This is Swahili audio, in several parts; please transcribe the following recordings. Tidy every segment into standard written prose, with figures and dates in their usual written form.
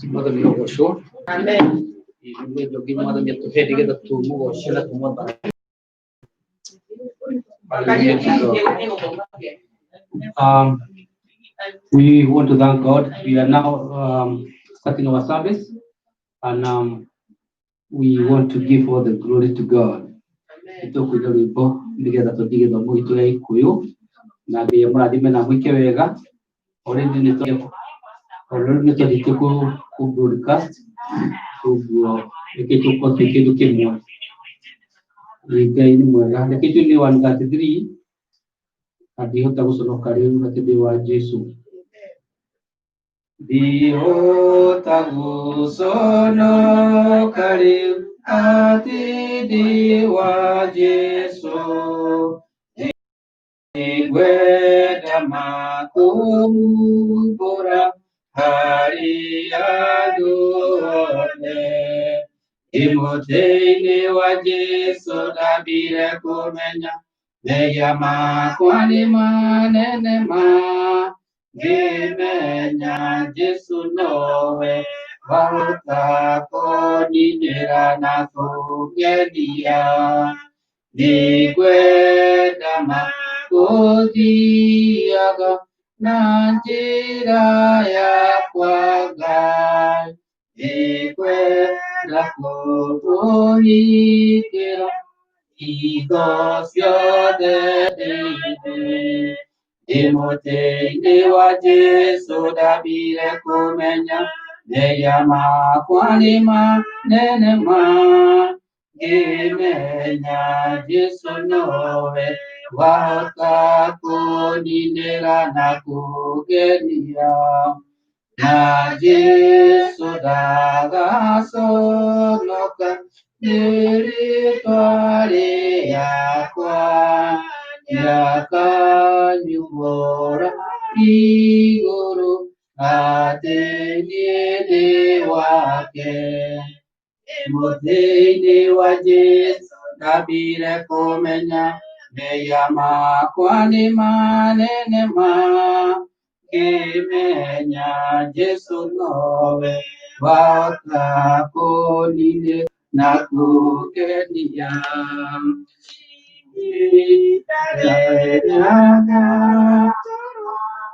Mother Mio show. Amen. You may looking Mother Mio to head together to move or shell to one. We want to thank God. We are now starting our service, and we want to give all the glory to God. Together together muito ya ikuyu na ngiye muradime na mwike wega already nito litiko ku broadcast ubwo eketo ko tekedo kemwa ni mwega eketo ni 133 adiho tagusono karibu katebe wa Yesu Dio tagusono karibu ati wa Yesu Gweda makumu bora hari adone Imotene wa Yesu dabire kumenya Neya makwani manene ma Gimenya Yesu nowe Wata koninera na kugenia Digweda makodiaga Nanjira ya kwaga Digweda kodonikera Igosyo de Imotene wa Yesu dabire kumenya Neyama kwanima nenema Gimenya Yesu nowe Wakakuninera na kugenia Na Yesu dagasonoka Niritwari yakwa Yakanyubora Iguru Atenide wake Imotene wa Yesu Dabire kumenya Neyama kwani manene ma Gimenya Yesu nowe Wakakuninera na kugenia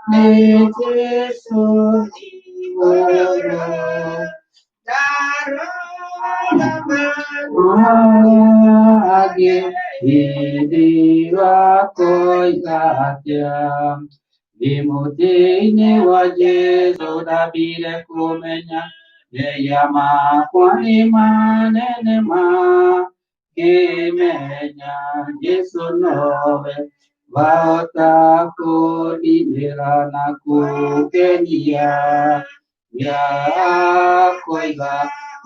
Ni Yesu iwara Age idiwa koigatia Imotene wa Yesu dabire kumenya Neyama kwani manene ma Gimenya Yesu nowe Wakakuninera na kugenia Yakoiga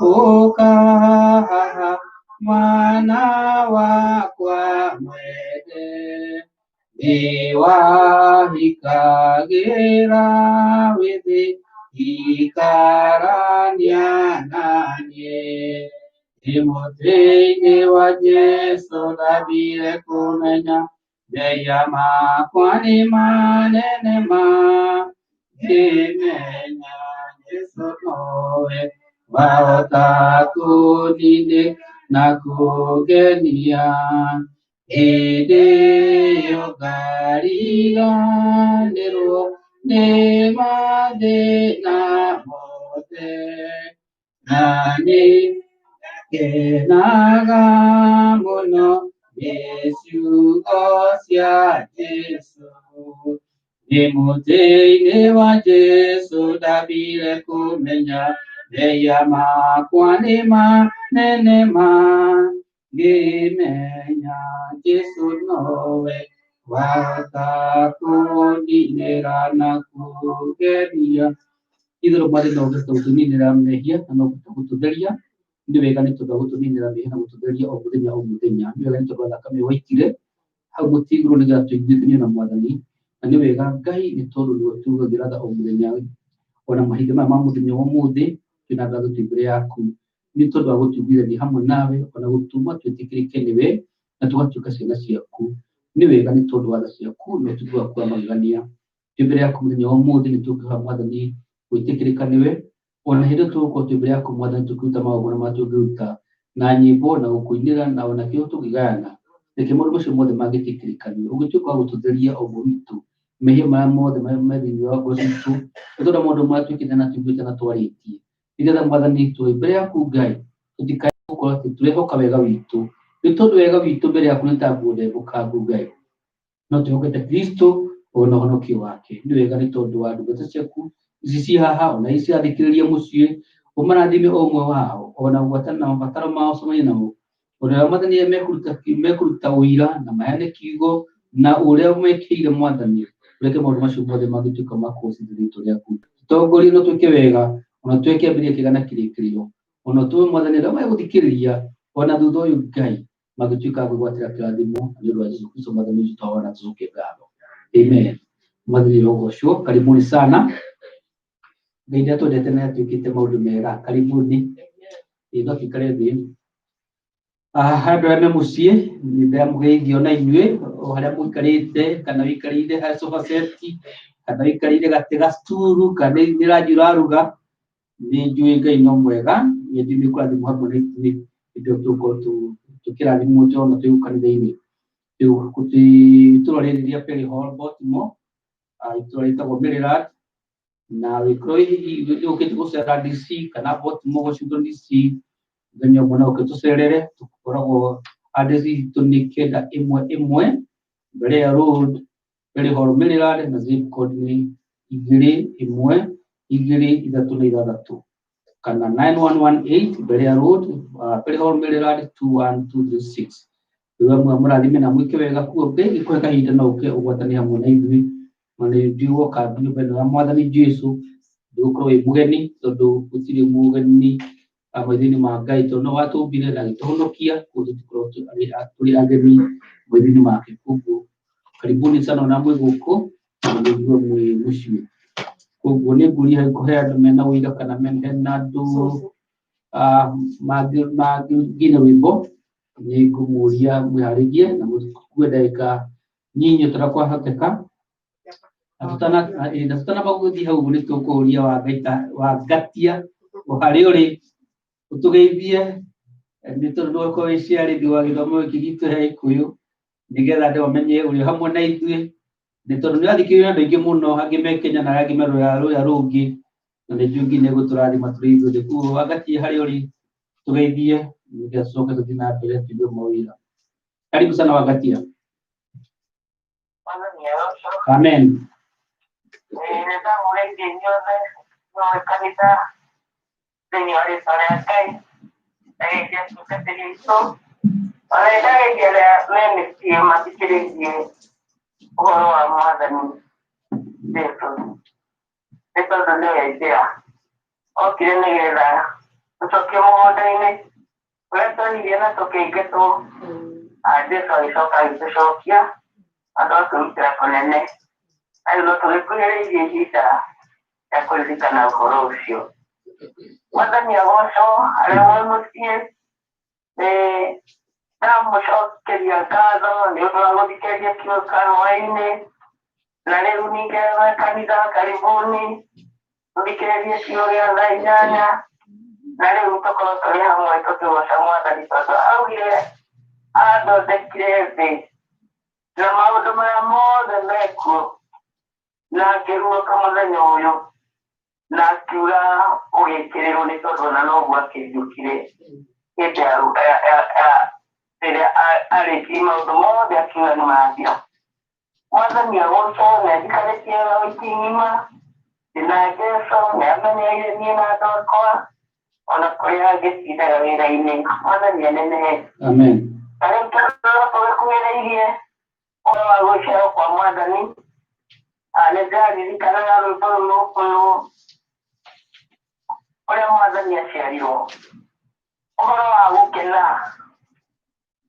ukaha mwana wakwa mwede Iwahikagira withi Ikarania nanye Imotene wa Yesu dabire kumenya Neyama kwani manene ma Gimenya Yesu nowe Wakakuninera na kugenia Ideyo gariganero Nemade na mote Nani kenaga mono Yesu osya Yesu Imotene wa Yesu dabire kumenya Neyama kwani manene ma Gimenya Yesu nowe Wakakuninera na kugenia Idro mari no gutuninera mehia no gutuderia Ndiwega nitugagutuninera mehia no gutuderia o muthenya Ndiwega nitugaga kame waikire hau mutiguru ni gatugithini na mwathani Ndiwega Ngai nitondu niwe tugagiraga o muthenya ona mahinda ma muthenya wa muthi twinaga tutigure yaku nitondu wa gutugithania hamwe nawe ona gutuma twitikirike niwe na tugatuika ciana ciaku Niwega nitondu wa tha ciaku no tugwa kwa magania Tibere yaku muthenya wa muthi nitugaga mwathani gwitikirika niwe ona hĩndĩ tũgũkorwo twĩ mbere yaku Mwathani tũkĩruta maũndũ marĩa tũngĩruta na nyĩmbo na gũkũinĩra na ona kĩo tũkĩgayana, reke maũndũ macio mothe mangĩtĩkĩrĩkanio ũgĩtuĩka wa gũtũtheria o witũ mehia marĩa mothe me thĩinĩ wa ngoro citũ nĩ tondũ maũndũ marĩa twĩkĩte na tuugĩte na twarĩtie, nĩgetha Mwathani twĩ mbere yaku Ngai tũtikae gũkorwo atĩ tũrehoka wega witũ, nĩ tondũ wega witũ mbere yaku nĩ ta nguo ndembũkangu Ngai, no twĩhokete Kristo ona ũhonokio wake. Nĩ wega nĩ tondũ wa ndungata ciaku ici ci haha ona ici cirathikĩrĩria mũciĩ, ũmarathime o ũmwe wao ona gwatana na mabataro mao cemania namo, ona Mwathani mekũruta ũira na maheane kiugo na ũrĩa mekĩire Mwathani, reke maũndũ macio mothe magĩtuĩka ma kũgocithia rĩĩtwa rĩaku. Tũtongorie na twĩke wega ona twĩke kĩambĩrĩria kĩega na kĩrĩkĩrĩro, ona tũĩ Mwathani arĩa megũthikĩrĩria ona thutha ũyũ Ngai magĩtuĩka a kwĩgwatĩra kĩrathimo nĩ ũndũ wa Jesũ Kristo Mwathani witũ twahoya na tũcokie ngatho. Amen. Mwathani rogocwo, karibuni sana. Ngai nĩ atwendete na atuĩkĩte maũndũ mega, karibuni. No tũikare thĩ. Andũ arĩa me mũciĩ nĩ ndamũgeithia ona inyuĩ o harĩa mũikarĩte, kana wĩikarĩire harĩ sofa set kana wĩikarĩire gatĩ gacuturu kana nĩ ranji ũraruga, nĩ njũĩ Ngai no mwega, nĩ njũĩ nĩ kũrathimwo hamwe na ithuĩ hĩndĩ ĩyo tũgũkorwo tũkĩrathimwo twona twĩ kanitha-inĩ. Itũũra rĩrĩ rĩa Perry Hall Baltimore, itũũra rĩtagwo Maryland, na wĩkorwo ũkĩte gũcera DC kana Baltimore Washington DC, mũthenya ũmwe no ũke tũcerere. Tũkoragwo address itũ nĩ 911 Berea Road, Perry Hall Maryland, na zip code nĩ 21236 kana 9118 Berea Road, Perry Hall Maryland 21236. Rĩu mũrathime na mwĩke wega kuo gĩkũhe kahinda no ũke ũgwatanie hamwe na ithuĩ, na nĩ njũĩ woka nyũmba ĩno ya Mwathani Jesũ ndũgũkorwo wĩ mũgeni, tondũ gũtirĩ mũgeni maitho-inĩ ma Ngai, tondũ no watũmbire na agĩtũhonokia, koguo tũtikoragwo tũrĩ ageni maitho-inĩ make. Koguo karibuni sana ona mwĩ gũkũ na nĩguo mwĩ mũciĩ. Koguo nĩ ngũria kũhe andũ mena ũira kana mena andũ mangĩina rwĩmbo, nĩ ngũmũria mwĩharĩrie na mũkue ndagĩka nyinyi ũtakwahoteka. Na tũtanamba gũthiĩ hau nĩ tũkũũria Wangatia o harĩa ũrĩ ũtũgeithie, nĩ tondũ nĩ ũkorwo wĩ ciarĩthi wa gĩthomo gĩkĩ gitũ gĩa Gĩkũyũ, nĩgetha andũ mamenye ũrĩ hamwe na ithuĩ, nĩ tondũ nĩ ũrathikĩrĩrio andũ aingĩ mũno, angĩ me Kenya na arĩa angĩ me rũraya rũngĩ, na nĩ njũĩ nginya nĩgũtũrathima tũrĩ ithuothe. Koguo Wangatia harĩa ũrĩ tũgeithie, nĩgetha tũcoke tũthiĩ na mbere tuigue mawĩra. Karibu sana Wangatia. Amen. Ũhoro wa Mwathani Jesũ nĩ tondũ nĩwe njĩra, okire nĩgetha tũcokie mũgũnda-inĩ ũrĩa twahirie na tũkĩingatwo. Jesũ agĩcoka agĩtũcokia andũ akĩrutĩra kũnene, na rĩu no tũgĩkuhĩrĩirie ihinda rĩa kũririkana ũhoro ũcio. Mwathani agocwo arĩa mwĩ mũciĩ, ndamũcokeria ngatho nĩ ũndũ wa gũthikĩrĩria kiugo kanua-inĩ, na rĩu ningĩ we kanitha karibuni tũthikĩrĩrie kiugo gĩa thaa 8, na rĩu tũkorwo tũrĩ hamwe tũkĩgoca Mwathani tondũ augire athondekire thĩ na maũndũ marĩa mothe mekuo, na akĩruoka mũthenya ũyũ na akiuga ũgĩkĩrĩrwo, nĩ tondũ ona noguo akĩriũkire hĩndĩ rĩrĩa arĩkirie maũndũ mothe akiuga nĩ mathira. Mwathani agocwo nĩ anjikarĩtie wĩiti ng'ima, ndĩna Jesũ nĩ amenyeire niĩ na andũ akwa ona kũrĩa angĩtindaga wĩra-inĩ. Mwathani anenehe. Amen. Na rĩu tũgĩkuhĩrĩirie ũhoro wa gũciarwo kwa Mwathani, nĩ ndĩraririkanaga rwĩmbo rũrũ ũrĩa Mwathani aciarirwo, ũhoro wa gũkena.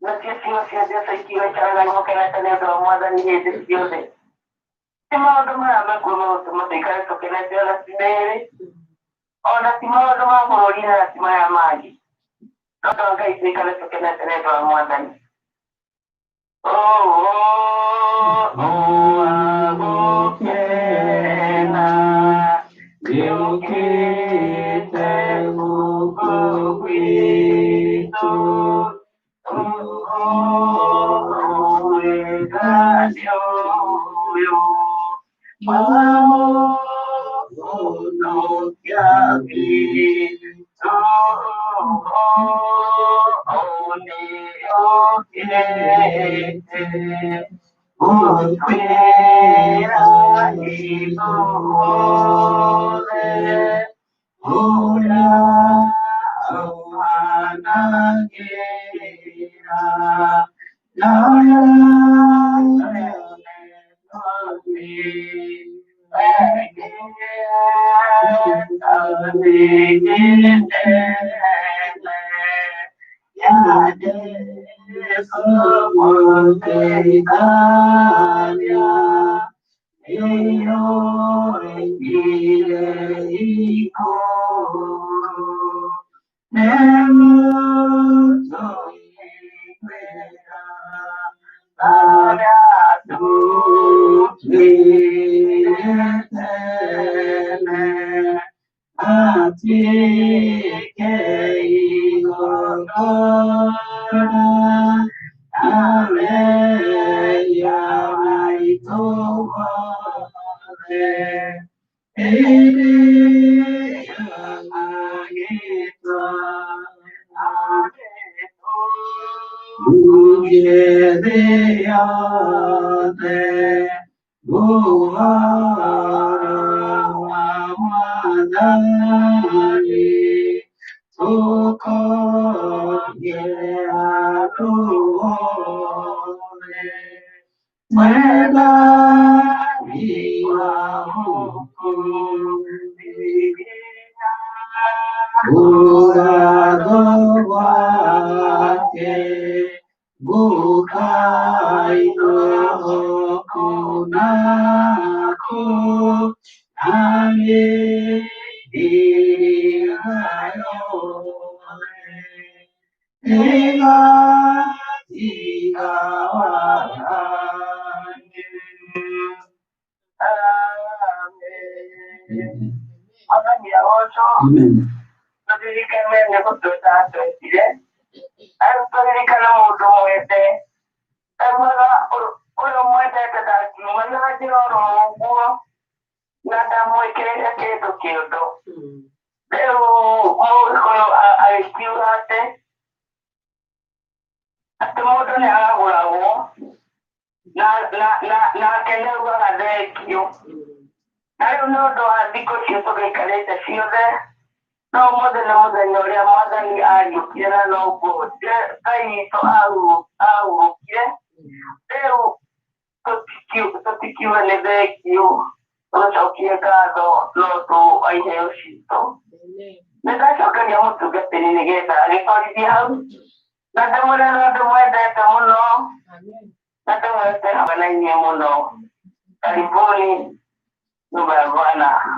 Nacio ciugo cia Jesũ ikiugaikaraga gũkenete nĩ ũndũ wa Mwathani hĩndĩ ciothe. Ti maũndũ marĩa mekuo megũtũma tũikare tũkenete ona ti merĩ, ona ti maũndũ ma bũrũri na ti maya mangĩ, tondũ wa Ngai tũikare tũkenete nĩ ũndũ wa Mwathani. Gũkena gĩũkĩte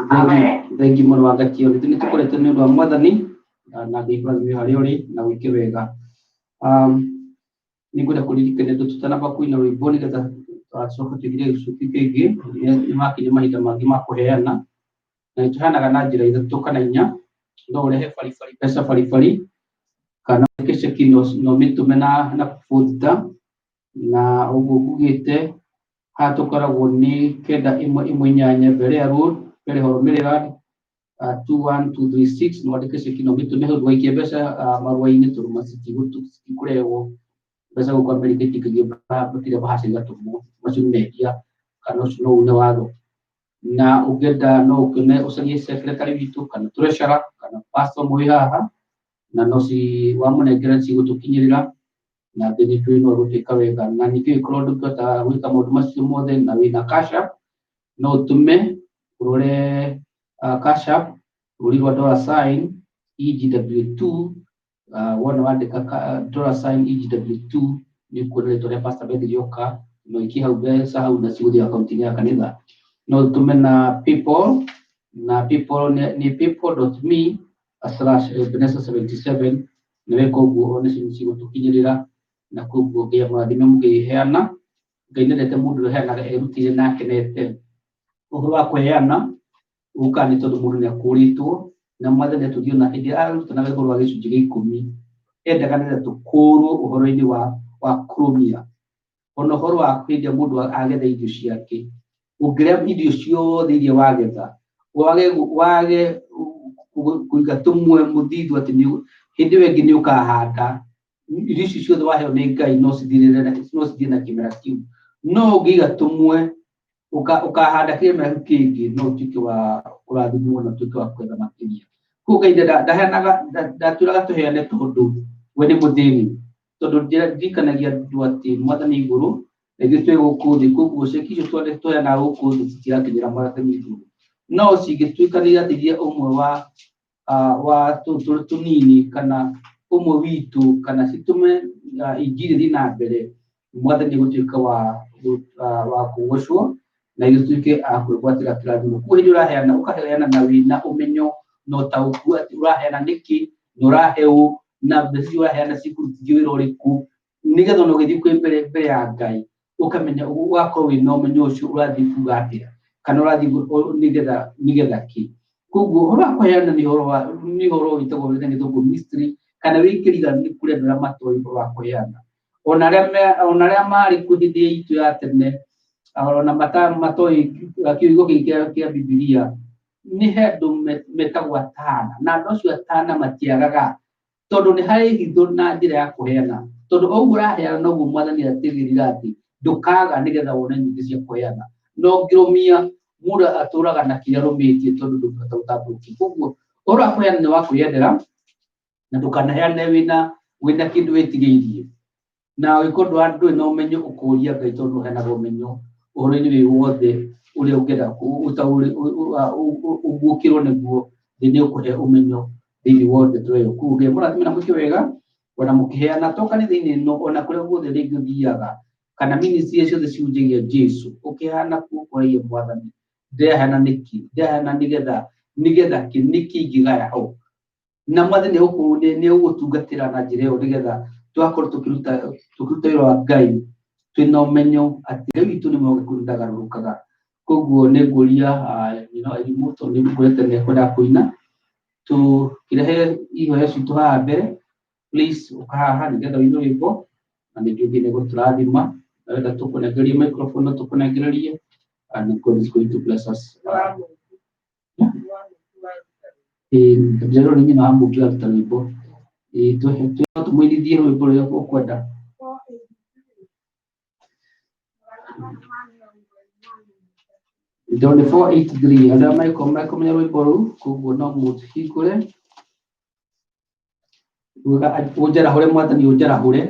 Amen. Thank you muno wangakio nä tå koretwo nä å ndå wa mwathani na Ngai bũrũri harä å rĩ na gwä kä wega nä ngwenda kå ririkania ndå tũtanamba kũina rwĩmbo nä getha twacoka tå ingä gĩcuki kĩngĩ nĩ makinya mahinda mangĩ ma kũheana na nĩ tũheanaga na njĩra ithatũ kana inya no ũrehe baribari mbeca baribari kana wĩke ceki no mĩtũme na bũnda na ũguo ngugĩte haha tũkoragwo nĩ 911 Mberea Road Mbeere Hall Maryland 21236 no wandĩke ceki no mĩtũme hau ndũgaikie mbeca marũa-inĩ tondũ citikũrehwo mbeca gũkũ Amerika itikagio gũtirĩ bahasha igatũmwo macio nĩ mehia kana ũcio no une watho na ũngĩenda no ũkĩone ũcarie secretary witũ kana treasurer kana pastor mwĩ haha na no wamũnengera cigũtũkinyĩrĩra na thĩinĩ twĩ no gũtuĩka wega na ningĩ ũkorwo ndũngĩhota gwĩka maũndũ macio mothe na wĩna cash app no ũtũme ũrore cash app rũri rwa $sign EGW2 wona wandĩka $sign EGW2 nĩ kuona rĩtwa rĩa pastor Beth rĩoka no ikie hau mbeca hau na cigũthiĩ akaunti-inĩ ya kanitha no ũtũme na PayPal na PayPal nĩ paypal.me/Ebenezer77 na weka ũguo nĩ cigũtũkinyĩrĩra na koguo ngĩa marathime mũkĩheana Ngai nĩendete mũndũ ũrĩa ũheanaga erutĩire na akenete ũhoro wa kũheana ũka nĩ tondũ mũndũ nĩ akũrĩtwo na mwathani tugiona hindi arutanaga iguru wa gicunji gia 10 endaga nĩgetha tũkũrwo ũhoro-inĩ wa kũrũmia ona ũhoro wa hĩndĩ mũndũ agetha irio ciake ũngĩrĩa irio ciothe iria wagetha wage kũiga tũmwe mũthithũ atĩ hĩndĩ ĩyo ĩngĩ nĩ ũkahanda irio ici ciothe waheo nĩ Ngai no cithiĩ na kĩmera kĩu no ũngĩiga tũmwe ũkahanda kĩmera kĩngĩ no ũtuĩke wa kũrathimwo na ũtuĩke wa kwenda makĩria koguo Ngai ndatwĩraga tũheane tondũ we nĩ mũthĩni tondũ ndirikanagia andũ atĩ mwathani igũrũ na ithuĩ twĩ gũkũ thĩ koguo ceki icio tũheanaga gũkũ thĩ citirakinyĩra mwathani igũrũ no cingĩtuĩka nĩ irateithia ũmwe wa tũnini kana ũmwe witũ kana citũme injiri thiĩ na mbere mwathani gũtuĩka wa kũgocwo na ithuĩ a kwĩgwatĩra kĩrathimo koguo hĩndĩ ũraheana ũkaheana na wĩna ũmenyo no taũku atĩ ũraheana nĩkĩ na ũraheo na mbeca icio ũraheana cikũrutithio wĩra ũrĩkũ nĩgetha ona ũgĩthiĩ mbere ya Ngai ũkamenya ũgakorwo wĩna ũmenyo ũcio ũrathiĩ kuuga atĩa kana ũrathiĩ nĩgetha kĩ koguo ũhoro wa kũheana nĩ ũhoro wĩtagwo na gĩthũngũ mystery kana wĩkĩriganĩru kũrĩ andũ arĩa matoĩ ũhoro wa kũheana ona arĩa marĩ kuo hĩndĩ itũ ya tene ona matoĩ kiugo gĩkĩ kĩa Bibilia nĩ he andũ metagwo atana na andũ acio atana matiagaga tondũ nĩ harĩ hitho na njĩra ya kũheana tondũ o ũguo ũraheana noguo mwathani atigĩrĩra atĩ ndũkaga nĩgetha wone nyingĩ cia kũheana no ũngĩrũmia mũndũ atũraga na kĩrĩa arũmĩtie tondũ ndũngĩhota gũtambũrũkia koguo ũhoro wa kũheana nĩ wa kwĩyendera na ndũkanaheane wĩna kĩndũ wĩtigĩirie na ũngĩkorwo ndũrĩ na ũmenyo ũkũria Ngai tondũ ũheanaga ũmenyo ũhoro-inĩ wĩ wothe ũrĩa ũngĩenda ũguũkĩrwo nĩguo thĩ nĩ ũkũhe ũmenyo thĩinĩ wothe tũreo koguo Ngai mũrathime na mwĩke wega ona mũkĩheana to kanitha-inĩ ĩno ona kũrĩa guothe rĩngĩ ũthiaga kana ministry ciothe ciunjagia Jesũ ũkĩheana kuo kũraiya mwathani ndĩraheana nĩkĩ ndĩraheana nĩgetha nĩkĩ ingĩgaya ho na mwathani nĩ ũgũtungatĩra na njĩra ĩyo nĩgetha tũgakorwo tũkĩruta wĩra wa Ngai twĩna ũmenyo atĩ rĩu itũ nĩ maũndũ ndagarũrũkaga koguo nĩ ngũria Irimũ tondũ nĩ ngũrĩte nĩ ekwendaga kũina tũkĩrehe ihoya citũ haha mbere please ũka haha nĩgetha ũine rwĩmbo na ningĩ ũngĩ nĩ gũtũrathima na wenda tũkũnengererie microphone no tũkũnengererie and God is going to bless us. Njĩra ũrĩa nyina wa mũngĩ aruta rwĩmbo tũmũinithie rwĩmbo rũrĩa ũkwenda. Ndoni 483 andũ arĩa makomenya rwĩmbo rũu koguo no mũhingũre ũnjarahũre mwathani ũnjarahũre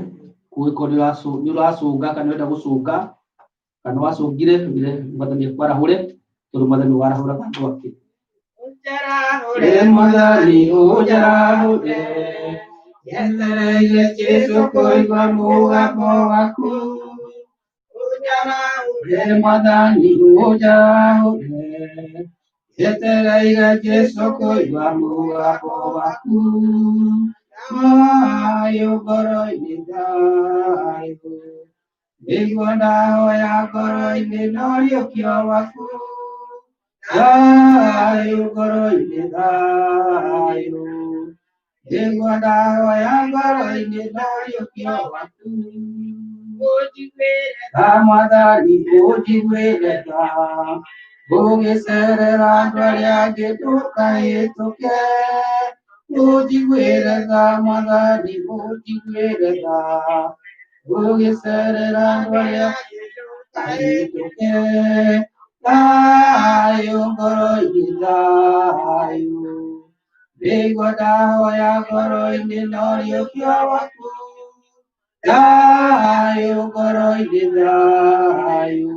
kũngĩkorwo nĩ ũracũnga kana wenda gũcũnga kana wacũngire mwathani akwarahũre tondũ mwathani warahũraga andũ ake. Ũnjarahũre mwathani ũnjarahũre yetereire Jesũ kũigua mũgambo waku ũnjarahũre mwathani ũnjarahũre yetereire Jesũ kũigua mũgambo waku thayũ ngoro-inĩ thayũ nĩguo ndahoya ngoro-inĩ norĩũkio waku thayũ ngoro-inĩ thayũ nĩguo ndahoya ngoro-inĩ norĩũkio waku ũnjiguĩre tha mwathani ũnjiguĩre tha ũgĩcerera andũ arĩa angĩ ndũkahĩtũke ũnjiguĩre tha mwathani ũnjiguĩre tha ũgĩcerera andũ arĩa angĩ ndũkahĩtũke thayũ ngoro-inĩ thayũ nĩguo ndahoya ngoro-inĩ norĩũkio waku thayũ ngoro-inĩ thayũ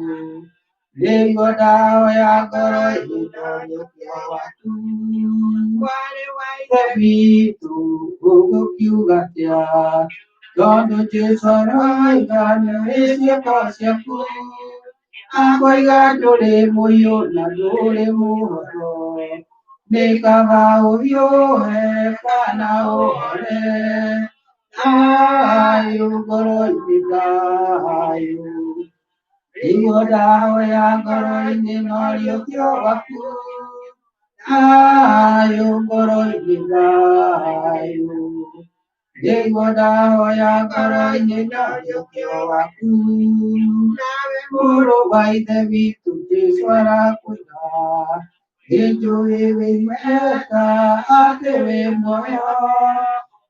nĩguo ndahoya ngoro-inĩ norĩũkio waku warĩ wa ithe witũ ũgũkiuga atĩa tondũ Jesũ aroiga nĩ ciĩko ciaku akoiga ndũrĩ mũiyũ na ndũrĩ mũhoro nĩ kaba ũhiũhe kana ũhore thayũ ngoro-inĩ thayũ nĩguo ndahoya ngoro-inĩ norĩũkio waku ayo goro inigayo. Jegoda hoya goro inigayo kyowaku. Muro baite vitu jeswara kuya. Jejo ewe meta atewe moyo.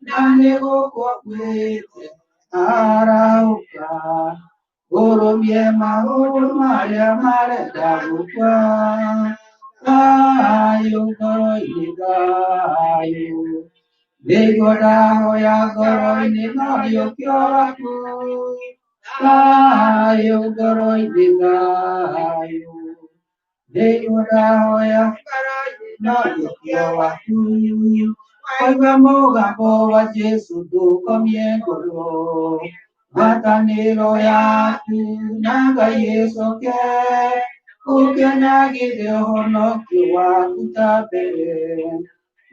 Nanego kwa kwete arauka. Oromie mahoro maria mare daruka. Ayo goro inigayo. Degoda hoya goro inigayo kyowaku. Ayo goro inigayo. Degoda hoya goro inigayo kyowaku. Oiga moga boa Jesu dukomie goro. Matanero yaku naga Yesu ke. Ukenyagire hono kiwa kutabere.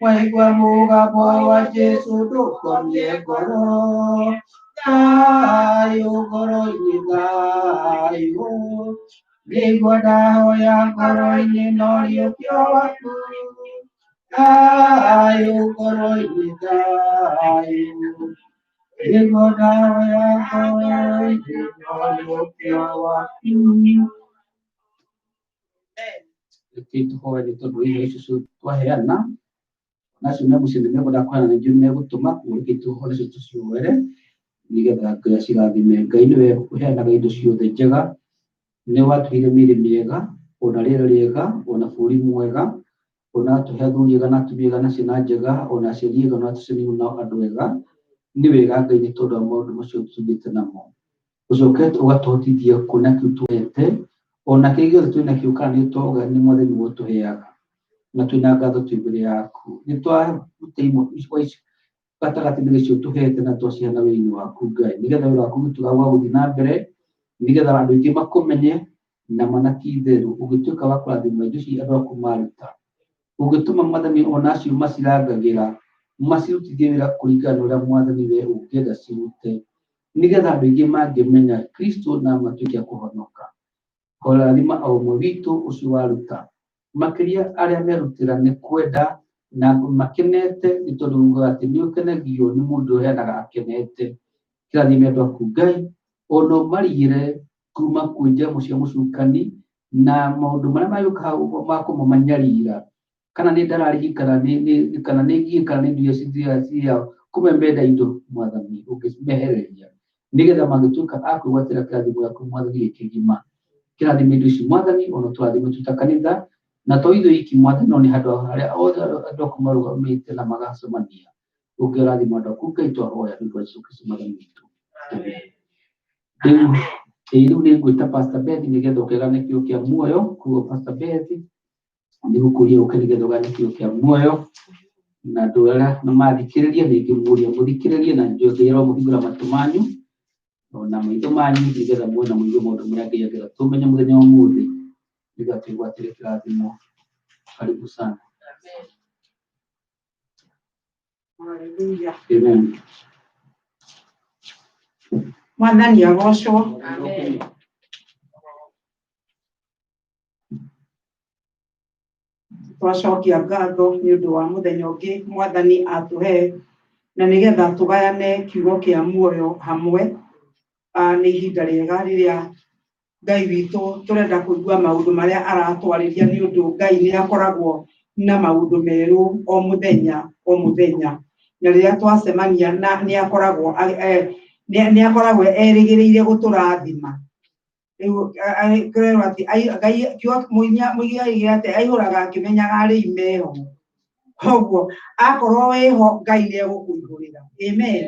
Waigwa muga boa Jesu dukomie goro. Gayo goro inigayo. Nigoda hoya goro ininorio kyowaku. Gayo goro inigayo. Nigoda hoya goro ininorio kyowaku. Kitu hoa dito doi Yesu tuaheana. Nasi musinde me boda kwana na jume gutuma ku kitu hoa situ suwere. Nigetha Ngai acirathime. Ngai niwe uheanaga indo ciothe njega nĩ watuire mĩĩrĩ mĩega ona rĩera rĩega ona bũrũri mwega ona atuhe athuri ega na atumia ega na ciana njega ona aciari ega na tũcemania nao andũ ega. Nĩ wega Ngai nĩ tondũ wa maũndũ macio tũthiĩte namo. Ũcokete ũgatũhotithia kuona kĩu tuhete ona kĩrĩa gĩothe twĩ nakĩo kana nĩ twaga nĩ Mwathani nĩwe ũtũheaga na twĩna ngatho twĩ mbere yaku. Nĩ twaruta imwe ici gatagatĩ-inĩ gĩcio tũhete na twaciheana wĩra-inĩ waku Ngai, nĩgetha wĩra waku ũgĩtuĩka wa gũthiĩ na mbere, nĩgetha andũ aingĩ makũmenye na manaki itherũ. Ũgĩtuĩka wa kũrathima indo ici andũ aku maruta, ũgĩtũma Mwathani ona acio macirangagĩra macirutithie wĩra kũringana na ũrĩa Mwathani we ũngĩenda cirute, nĩgetha andũ aingĩ mangĩmenya Kristo na matuĩke a kũhonoka. Kũrathima o ũmwe witũ ũcio waruta, makĩria arĩa merutĩra nĩ kwenda na makenete nĩ tondũ ugaga atĩ nĩ ũkenagio nĩ mũndũ ũheanaga akenete. Kĩrathime andũ aku Ngai ona ũmarigĩre kuma kwĩ njamũ cia mũcukani na maũndũ marĩa magĩũka hau ma kũmamanyarira, kana nĩ ndararigi kana nĩ ngiĩ kana nĩ indo iria ciao kũmemenda indo Mwathani ũngĩmehereria, nĩgetha magĩtuĩka a kwĩgwatĩra kĩrathimo gĩaku Mwathani gĩkĩgima. Kĩrathime indo ici Mwathani ona tũrathime twĩ ta kanitha na to ithuĩ iki Mwathani no nĩ handũ harĩa othe andũ aku marũgamĩte na magacemania. Ũngĩrathima andũ aku Ngai twahoya nĩ ũndũ wa Jesũ Kristo Mwathani witũ. Rĩu nĩ ngwĩta Pastor Beth nĩgetha ũkĩgane kĩo kĩa muoyo. Kuo Pastor Beth nĩ gũkũria ũke nĩgetha ũgane kĩo kĩa muoyo na andũ arĩa mathikĩrĩria ningĩ mũria mũthikĩrĩrie na Ngai aromũhingũra matũ manyu ona maitho manyu nĩgetha muone mũigua maũndũ marĩa Ngai angĩenda tũmenye mũthenya wa ũmũthĩ, nĩgetha twĩgwatĩre kĩrathimo. Karibu sana. Hallelujah. Amen. Mwathani agocwo. Amen. Twacokia ngatho nĩ ũndũ wa mũthenya ũngĩ Mwathani atũhe na nĩgetha tũgayane kiugo kĩa muoyo hamwe. Nĩ ihinda rĩega rĩrĩa Ngai witũ tũrenda kũigua maũndũ marĩa aratwarĩria, nĩ ũndũ Ngai nĩ akoragwo na maũndũ merũ o mũthenya o mũthenya, na rĩrĩa twacemania na nĩ akoragwo erĩgĩrĩire gũtũrathima. Rĩu kĩrero atĩ Ngai mũigai atĩ aihũraga akĩmenyaga arĩ imeho, koguo akorwo wĩho Ngai nĩ egũkũihũrĩra. Amen.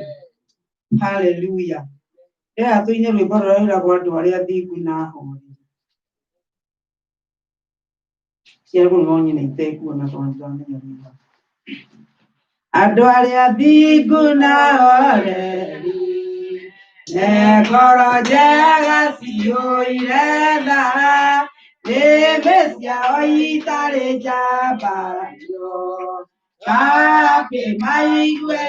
Hallelujah. Rĩrĩa tũine rwĩmbo rũrĩa rwĩragwo andũ arĩa athingu na ahoi. Ciaragwo nĩ wonyine itekuona twanjamenya rwĩmbo. Andũ arĩa athingu na ahoreri ngoro njega ciyũire tha, nĩmĩ ciao itarĩ njambanio makĩmaigue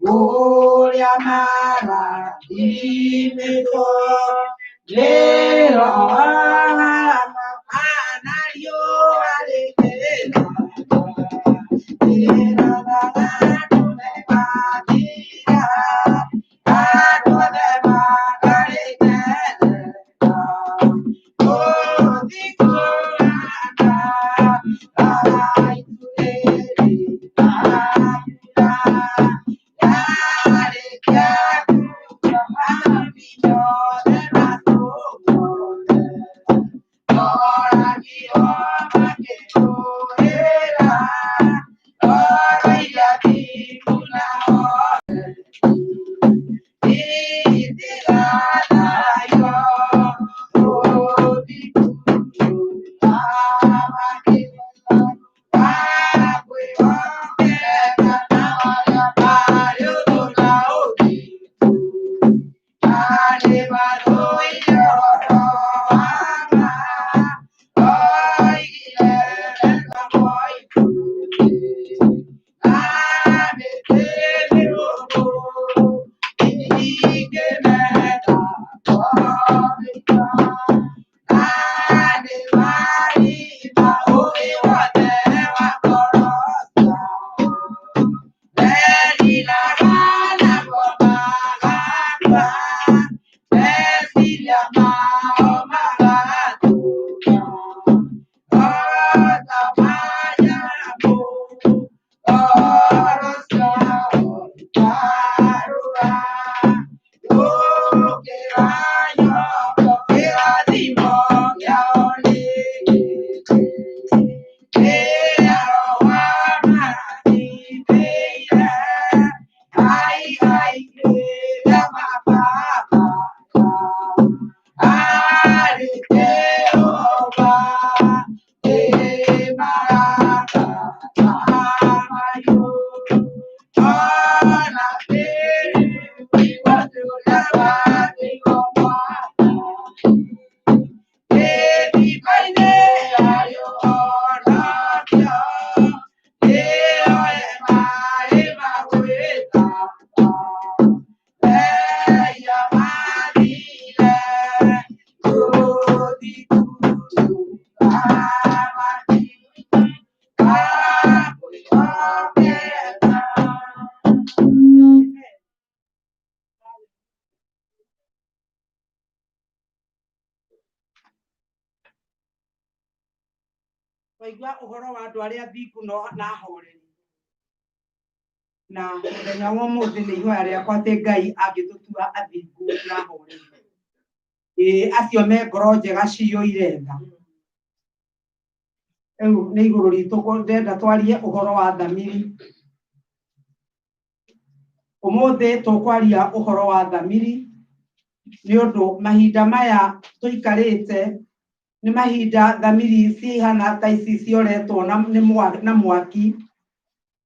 ũrĩa marathimĩtwo nĩ Roho na riũa rĩkĩrĩ Waigua uhoro wa andu aria thingu no na horeri na muthenya wa umuthi ni ihoya riakwa ati Ngai angitutua athingu na horeri acio me ngoro njega ciyuire tha ni iguru ritu ndenda twarie uhoro wa thamiri umuthi tukwaria uhoro wa thamiri ni undu mahinda maya tuikarite ni mahinda thamiri cihana ta ici cioretwo na mwaki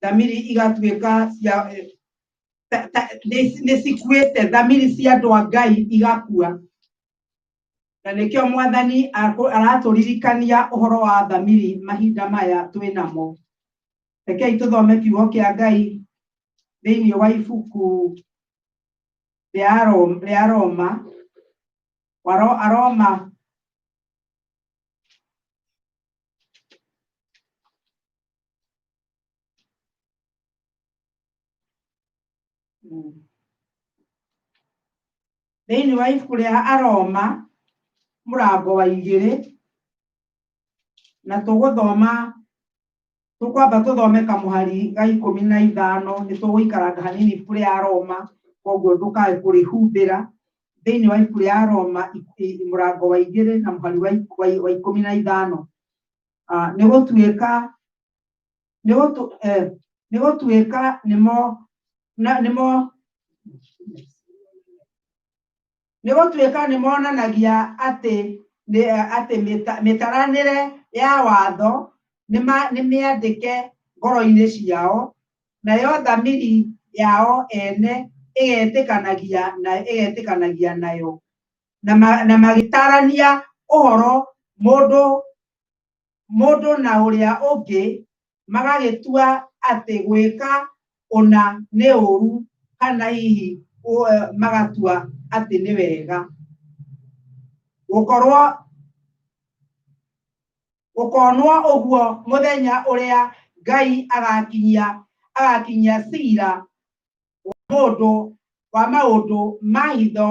thamiri igatuika cia ni cikuite thamiri cia andu a Ngai igakua na nikio mwathani araturirikania uhoro wa thamiri mahinda maya twinamo rekei tuthome kiugo kia Ngai thiini wa ibuku ria Aroma Aroma thiini wa ibuku ria Aroma murango wa 2 na tuguthoma tukwamba tuthome kamuhari ga 15 ni tuguikaranga hanini ibuku ria Aroma koguo ndukae kurihumbira thiini wa ibuku ria Aroma murango wa 2 na muhari wa 15 ni gutuika nimonanagia ati mitaranire ya watho ni miandike ngoro-ini ciao nayo thamiri yao ene igetikanagia nayo na magitarania uhoro mundu na uria ungi magagitua ati gwika una ni uru kana hihi magatua ati ni wega gukonwo uguo muthenya uria Ngai agakinyia cira mũndũ wa maũndũ mahitho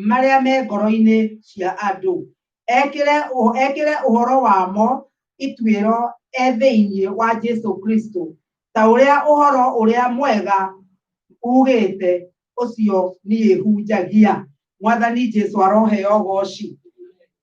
marĩa me ngoro-inĩ cia andũ, ekĩre ũhoro wamo ituĩro thĩinĩ wa Jesu Kristo, ta ũrĩa ũhoro ũrĩa mwega ugĩte ũcio niĩ hunjagia. Mwathani Jesu aroheo goci.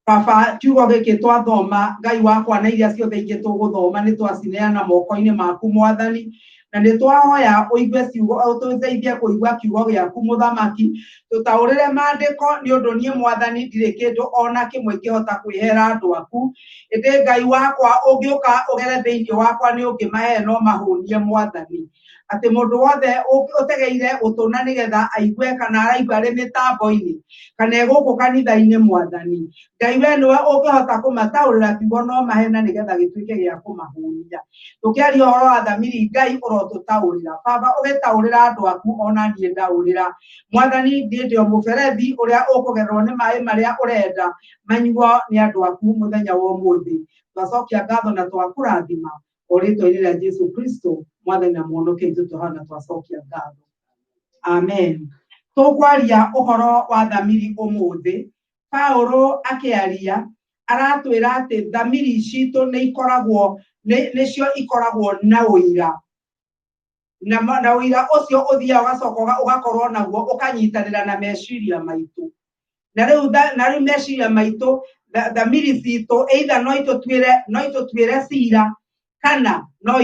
Baba, kiugo gĩkĩ twathoma, Ngai wakwa, na iria ciothe ingĩ tũgũthoma nĩ twacineana moko-inĩ maku Mwathani, na nĩ twahoya ũigue ciugo, ũtũteithie kũigua kiugo gĩaku Mũthamaki, tũtaũrĩre maandĩko nĩ ũndũ niĩ Mwathani ndirĩ kĩndũ ona kĩmwe kĩhota kwĩhera andũ aku. Ĩndĩ Ngai wakwa, ũngĩũka ũgere thĩinĩ wakwa nĩ ũngĩmahe no mahũnie Mwathani, atĩ mũndũ wothe ũtegeire gũtũna nĩgetha aigue kana araigua arĩ mĩtambo-inĩ kana egũkũ kanitha-inĩ Mwathani, Ngai we nĩwe ũngĩhota kũmataũrĩra kiugo no mahena nĩgetha gĩtuĩke gĩa kũmahũnia. Tũkĩaria ũhoro wa thamiri, Ngai ũrotũtaũrĩra. Baba, ũgĩtaũrĩra andũ aku ona niĩ ndaũrĩra. Mwathani, niĩ ndĩ o mũberethi ũrĩa ũkũgererwo nĩ maĩ marĩa ũrenda manyuo nĩ andũ aku mũthenya wa ũmũthĩ. Twacokia ngatho na twakũrathima o rĩĩtwa-inĩ rĩa Jesu Kristo, Mwathani na Mwonokia witũ tũhana twacokia ngatho. Amen. Tũkwaria ũhoro wa thamiri ũmũthĩ. Paulo akĩaria aratwĩra atĩ thamiri citũ nĩcio ikoragwo na ũira, na ũira ũcio ũthiaga ũgacoka ũgakorwo naguo ũkanyitanĩra na meciria maitũ. Na rĩu meciria maitũ, thamiri citũ either no itũtuĩre cira kana no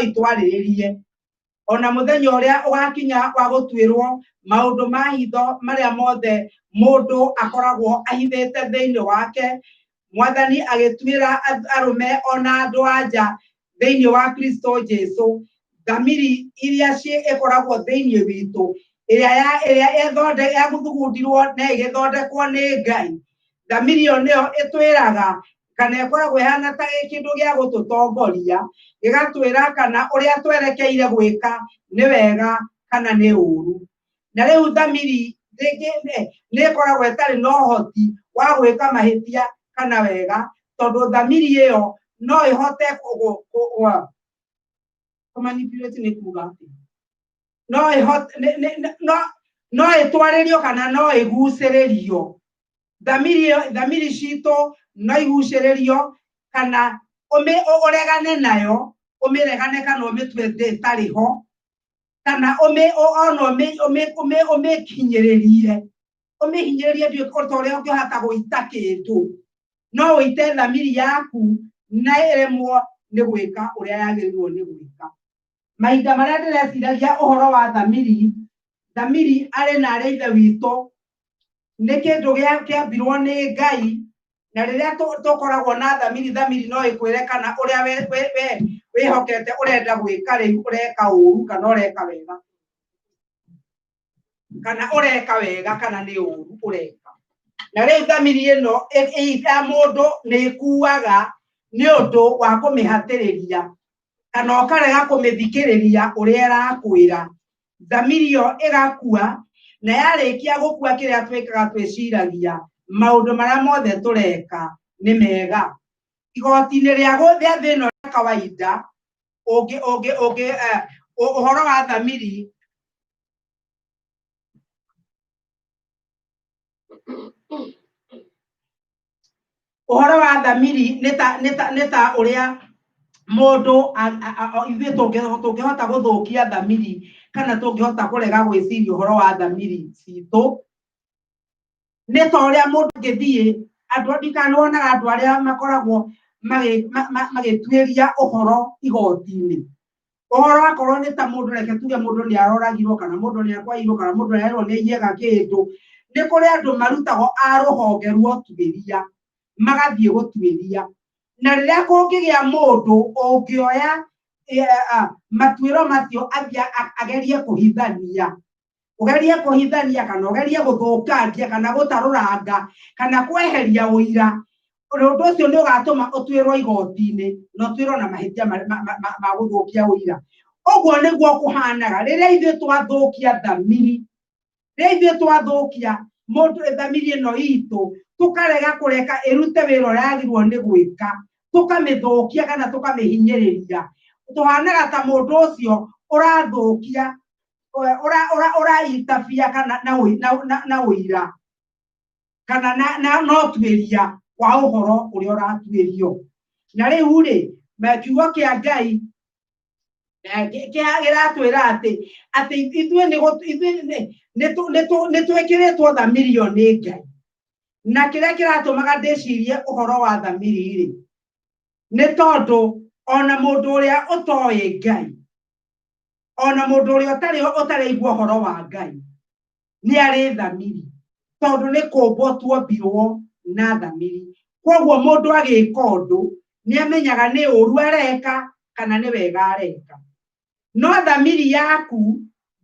itwarĩrĩrie. Ona mũthenya ũrĩa ũgakinya wa gũtuĩrwo maũndũ ma hitho marĩa mothe mũndũ akoragwo ahithĩte thĩinĩ wake, Mwathani agĩtuĩra arũme ona andũ anja thĩinĩ wa Kristo Jesu, thamiri iria ĩkoragwo thĩinĩ witũ, ĩrĩa yagũthugundirwo na ĩgĩthondekwo nĩ Ngai, thamiri ĩyo nĩyo ĩtwĩraga kana ĩkoragwo ĩhana ta kĩndũ gĩa gũtũtongoria, gĩgatwĩra kana ũrĩa twerekeire gwĩka nĩ wega kana nĩ ũru. Na rĩu thamiri nĩ ĩkoragwo ĩtarĩ na ũhoti wa gwĩka mahĩtia kana wega, tondũ thamiri ĩyo no ĩhote manipulate nĩ kuuga no ĩtwarĩrio kana no ĩgucĩrĩrio. Thamiri citũ no igucĩrĩrio kana ũregane nayo, ũmĩregane kana ũmĩtue ndĩtarĩ ho, kana ũmĩhinyĩrĩrie nduĩke ta ũrĩa ũngĩhota gũita kĩndũ, no ũite thamiri yaku na ĩremwo nĩ gwĩka ũrĩa yagĩrĩirwo nĩ gwĩka. Mahinda marĩa ndĩreciragia ũhoro wa thamiri arĩ na arĩ ithe witũ nĩ kĩndũ kĩambirwo nĩ Ngai, na rĩrĩa tũkoragwo na thamiri no ĩkwĩre kana ũrĩa wĩhokete ũrenda gwĩka rĩu ũreka ũru kana ũreka wega, kana nĩ ũru ũreka. Na rĩu thamiri ĩno ya mũndũ nĩ ĩkuaga nĩ ũndũ wa kũmĩhatĩrĩria kana ũkarega kũmĩthikĩrĩria ũrĩa ĩrakwĩra. Thamiri ĩyo ĩgakua, na yarĩkia gũkua kĩrĩa twĩkaga twĩciragia maũndũ marĩa mothe tũreka nĩ mega. Igoti-inĩ rĩa thĩ ĩno ya kawaida, ũhoro wa thamiri nĩ ta ũrĩa mũndũ ithuĩ tũngĩhota gũthũkia thamiri kana tũngĩhota kũrega gwĩciria ũhoro wa thamiri citũ. Nĩ ta ũrĩa mũndũ angĩthiĩ, ndikanonaga andũ arĩa makoragwo magĩtuĩria ũhoro igoti-inĩ. Ũhoro akorwo nĩ ta mũndũ, reke tuge mũndũ nĩ aroragirwo kana mũndũ nĩ akwairwo kana mũndũ nĩ nĩ iyaga kĩndũ, nĩ kũrĩ andũ marutagwo a rũhonge rwa ũtuĩria magathiĩ gũtuĩria. Na rĩrĩa kũngĩgĩa mũndũ ũngĩoya matuĩro macio agerie kũhithania, kana ũgerie gũthũkangia kana gũtarũranga kana kweheria ũira, ũndũ ũcio nĩ ũgatũma ũtuĩrwo igoti-inĩ na ũtuĩrwo na mahĩtia ma gũthũkia ũira. Ũguo nĩguo kũhanaga rĩrĩa ithuĩ twathũkia thamiri, rĩrĩa ithuĩ twathũkia thamiri ĩno itũ, tũkarega kũreka ĩrute wĩra ũrĩa yagĩrĩirwo nĩ gwĩka, tũkamĩthũkia kana tũkamĩhinyĩrĩria. tuhanaga ta mundu ucio urathukia ora itafia kana na uira kana no tuiria wa uhoro uri uratuirio na riu ri makiugo kia Ngai giratwira ati ithuĩ nĩ twĩkĩrĩtwo thamiri nĩ Ngai na kĩrĩa kĩratũmaga ndĩcirie ũhoro wa thamiri rĩ nĩ tondũ ona mũndũ ũrĩa ũtoĩ Ngai ona mũndũ ũrĩa ũtaraigua ũhoro wa Ngai nĩ arĩ thamiri tondũ nĩ kũmbwo tuombirwo na thamiri koguo mũndũ agĩka ũndũ nĩ amenyaga nĩ ũru areka kana nĩ wega areka no thamiri yaku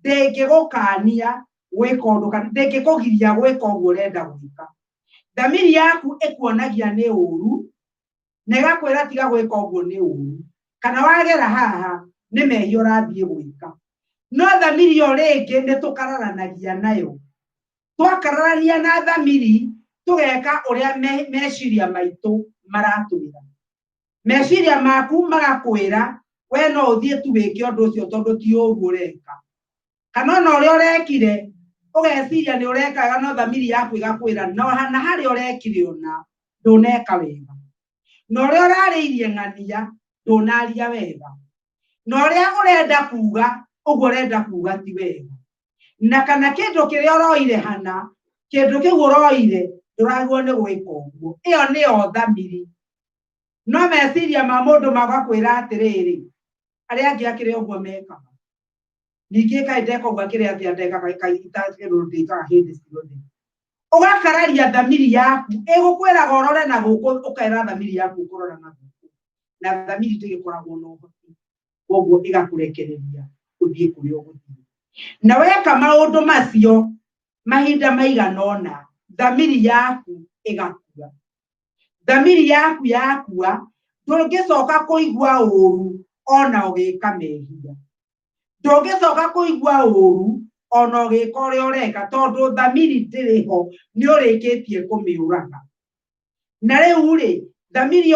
ndĩngĩgũkania gwĩka ũndũ kana ndĩngĩkũgiria gwĩka ũguo ũrenda gwĩka thamiri yaku ĩkuonagia nĩ ũru na ĩgakwĩra tiga gwĩka ũguo nĩ ũru kana wagera haha nĩ mehia ũrathiĩ gwĩka no thamiri ĩyo rĩngĩ nĩ tũkararanagia nayo twakararania na thamiri tũgeka ũrĩa meciria maitũ maratwĩra meciria maku magakwĩra we no ũthiĩ tu wĩke ũndũ ũcio tondũ ti ũru ũreka kana no ũrĩa ũrekire ũgeciria nĩ ũrekaga no thamiri yaku ĩgakwĩra no hana harĩa ũrekire ona ndũneka wega na ũrĩa ũrarĩirie ng'ania ndũnaria wega na ũrĩa ũrenda kuga ũguo ũrenda kuga ti wega na kana kĩndũ kĩrĩa ũroire hana kĩndũ kĩu ũroire ndũragwo nĩ gwĩka ũguo ĩyo nĩyo thamiri no meciria ma mũndũ magakwĩra atĩrĩrĩ arĩa angĩ akĩrĩ ũguo mekaga ningĩ kaĩ ndeka ũguo akĩrĩ atĩa ndekaga itakĩrũndĩkaga hĩndĩ ciothe ũgakararia thamiri yaku ĩgũkwĩraga ũrore na gũkũ ũkaĩra thamiri yaku ũkũrora na gũkũ na thamiri ndĩgĩkoragwo na ũhoti koguo ĩgakũrekereria ũthiĩ kũrĩa ũgũthiĩ na weka maũndũ macio mahinda maigana ũna thamiri yaku ĩgakua thamiri yaku yakua ndũngĩcoka kũigua ũru ona ũgĩka mehia ndũngĩcoka kũigua ũru ona ũgĩka ũrĩa ũreka tondũ thamiri ndĩrĩ ho nĩ ũrĩkĩtie kũmĩũraga na rĩu rĩ thamiri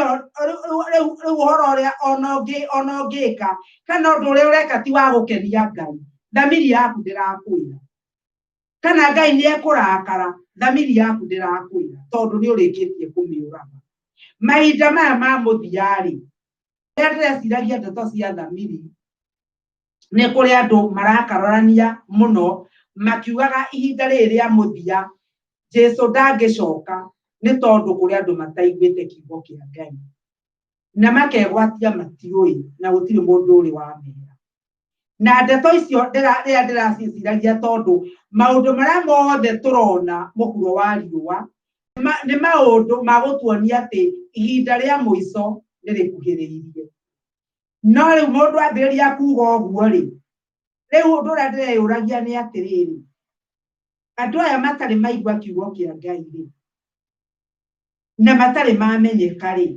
rĩu ũhoro ũrĩa ona ũngĩka kana ũndũ ũrĩa ũreka ti wa gũkenia Ngai thamiri yaku ndĩrakwĩra kana Ngai nĩ ekũrakara thamiri yaku ndĩrakwĩra tondũ nĩ ũrĩkĩtie kũmĩũraga mahinda maya ma mũthia rĩ rĩrĩa ndĩreciragia ndeto cia thamiri nĩ kũrĩ andũ marakararania mũno makiugaga ihinda rĩrĩ rĩa mũthia Jesũ ndangĩcoka nĩ tondũ kũrĩ andũ mataiguĩte kiugo kĩa Ngai na makegwatia matiũĩ na gũtirĩ mũndũ ũrĩ wamera na ndeto icio rĩrĩa ndĩraciciragia tondũ maũndũ marĩa mothe tũrona mũhuro wa riũa nĩ maũndũ ma gũtuonia atĩ ihinda rĩa mũico nĩ rĩkuhĩrĩirie no rĩu mũndũ ambĩrĩria kuga ũguo rĩ rĩu ũndũ ũrĩa ndĩreyũragia nĩ atĩrĩrĩ andũ aya matarĩ maigua kiugo kĩa Ngai rĩ na matarĩ mamenyeka rĩ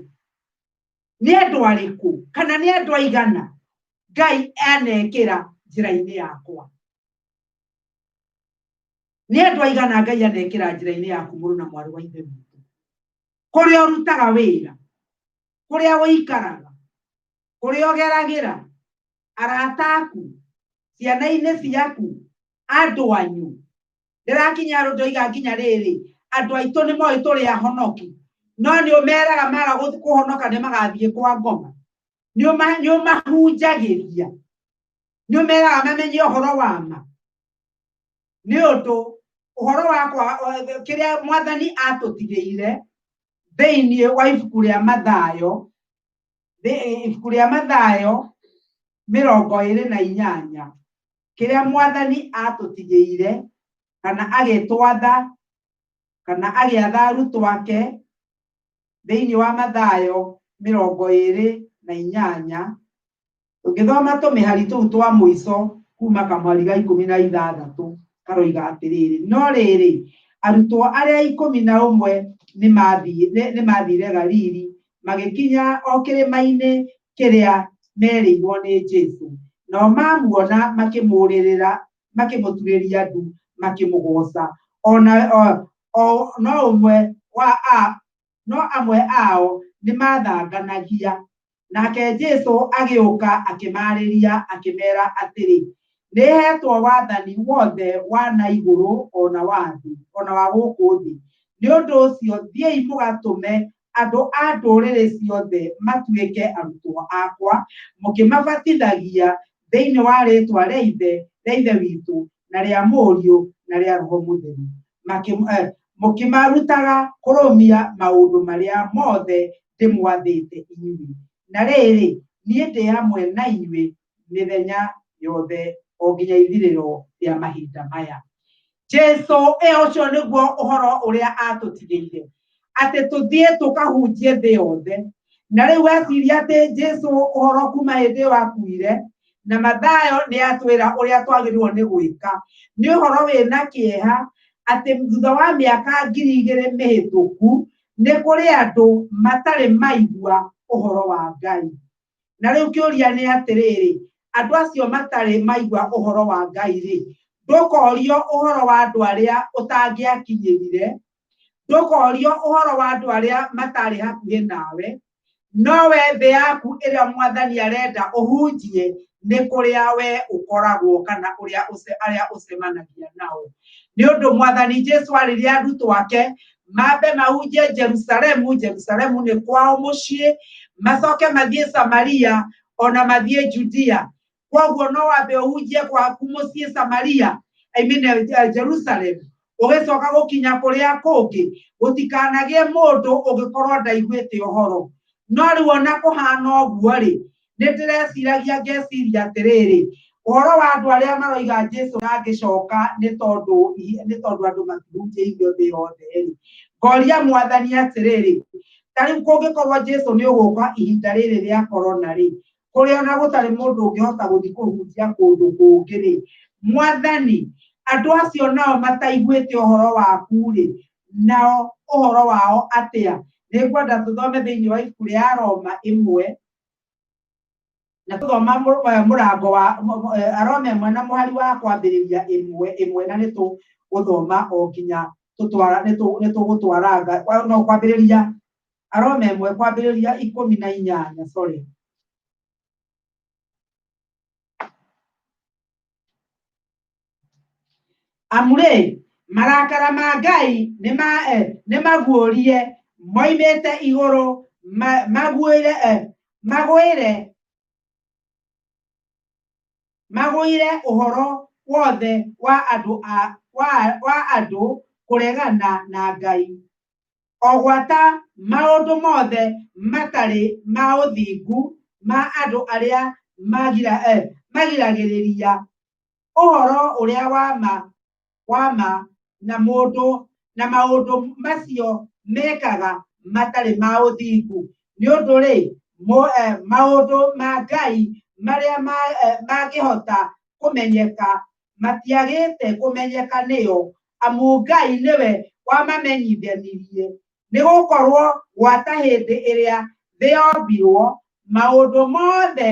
nĩ andũ arĩkũ kana nĩ andũ aigana Ngai anekĩra njĩra-inĩ yakwa nĩ andũ aigana Ngai anekĩra njĩra-inĩ yaku mũrũ na mwarĩ wa ithe witũ kũrĩa ũrutaga wĩra kũrĩa ũikaraga kũrĩa ũgeragĩra arata aku ciana-inĩ ciaku andũ anyu ndĩrakinya rũndoiga nginya rĩrĩ andũ aitũ nĩ moĩ tũrĩ ahonoki no nĩ ũmeraga maga kũhonoka nĩ magathiĩ kwa ngoma nĩ ũmahunjagĩria nĩ ũmeraga mamenye ũhoro wa ma nĩ ũndũ ũhoro wakwa kĩrĩa Mwathani atũtigĩire thĩinĩ wa ibuku rĩa Mathayo 28 kĩrĩa Mwathani atũtigĩire kana agĩtwatha kana agĩatha arutwo ake thĩinĩ wa Mathayo 28 ũngĩthoma tũmĩhari tũu twa mũico kuma kamwari ga 16 karoiga atĩrĩrĩ no rĩrĩ arutwo arĩa 11 nĩ mathire Galili magĩkinya o kĩrĩma-inĩ kĩrĩa merĩirwo nĩ Jesũ nao mamuona makĩmũrĩrĩra makĩmũturĩria ndu makĩmũgoca no amwe ao nĩ mathanganagia nake Jesu agĩũka akĩmarĩria akĩmera atĩrĩ nĩhetwo wathani wothe wa na igũrũ ona wa thĩ ona wa gũkũ thĩ nĩ ũndũ ũcio thiĩi mũgatũme andũ a ndũrĩrĩ ciothe matuĩke arutwo akwa mũkĩmabatithagia thĩinĩ wa rĩĩtwa rĩa ithe witũ na rĩa mũriũ na rĩa roho mũtheru mũkĩmarutaga kũrũmia maũndũ marĩa mothe ndĩmwathĩte inyuĩ na rĩrĩ niĩ ndĩ hamwe na inyuĩ mĩthenya yothe o nginya ithirĩro rĩa mahinda maya. Jesu ũcio nĩguo ũhoro ũrĩa atũtigĩire atĩ tũthiĩ tũkahunjie thĩ yothe na rĩu weciria atĩ Jesu ũhoro kuma hĩndĩ ĩyo akuire na Mathayo nĩ atwĩra ũrĩa twagĩrĩirwo nĩ gwĩka nĩ ũhoro wĩna kĩeha atĩ thutha wa mĩaka 2000 mĩhĩtũku nĩ kũrĩ andũ matarĩ maigua ũhoro wa Ngai na rĩu kĩũria nĩ atĩrĩrĩ andũ acio matarĩ maigua ũhoro wa Ngai rĩ ndũkorio ũhoro wa andũ arĩa ũtangĩakinyĩrire ndũkorio ũhoro wa andũ arĩa matarĩ hakuhĩ nawe no we thĩ yaku ĩrĩa mwathani arenda ũhunjie nĩ kũrĩa we ũkoragwo kana arĩa ũcemanagia nao nĩ ũndũ mwathani Jesu arĩria arutwo ake mambe mahunjie Jerusalemu nĩ kwao mũciĩ macoke mathiĩ Samaria ona mathiĩ Judea koguo no wambe ũhunjie gwaku mũciĩ Samaria Jerusalem ũgĩcoka gũkinya kũrĩa kũngĩ gũtikanagie mũndũ ũngĩkorwo ndaiguĩte ũhoro no rĩu ona kũhana ũguo rĩ nĩ ndĩreciragia ngeciria atĩrĩrĩ ũhoro wa andũ arĩa maroiga Jesu angĩcoka nĩ tondũ andũ matihunjĩirio thĩ yothe rĩ ngoria mwathani atĩrĩrĩ tarĩu kũngĩkorwo Jesu nĩ ũgũka ihinda rĩrĩ rĩa corona rĩ kũrĩa ona gũtarĩ mũndũ ũngĩhota gũthiĩ kũhunjia kũndũ kũngĩ rĩ mwathani andũ acio nao mataiguĩte ũhoro waku rĩ nao ũhoro wao atĩa nĩngwenda tũthome thĩinĩ wa ibuku rĩa Aroma 1 na tũthoma mũrango wa Aroma 1 na mũhari wa kwambĩrĩria 1 na nĩtũgũthoma o nginya nĩtũgũtwaranga no kwambĩrĩria Aroma 1 kwambĩrĩria 18 sorry amure marakara ma Ngai nĩ maguũrie moimĩte igũrũ magũire ũhoro wothe wa andũ kũregana na Ngai o gwata maũndũ mothe matarĩ ma ũthingu ma andũ arĩa magiragĩrĩria ũhoro ũrĩa wa ma na maũndũ macio mekaga matarĩ ma ũthingu nĩ ũndũ rĩ maũndũ ma Ngai marĩa mangĩhota kũmenyeka matiagĩte kũmenyeka nĩyo amu Ngai nĩwe wamamenyithanirie nĩ gũkorwo gwata hĩndĩ ĩrĩa thĩ yombirwo maũndũ mothe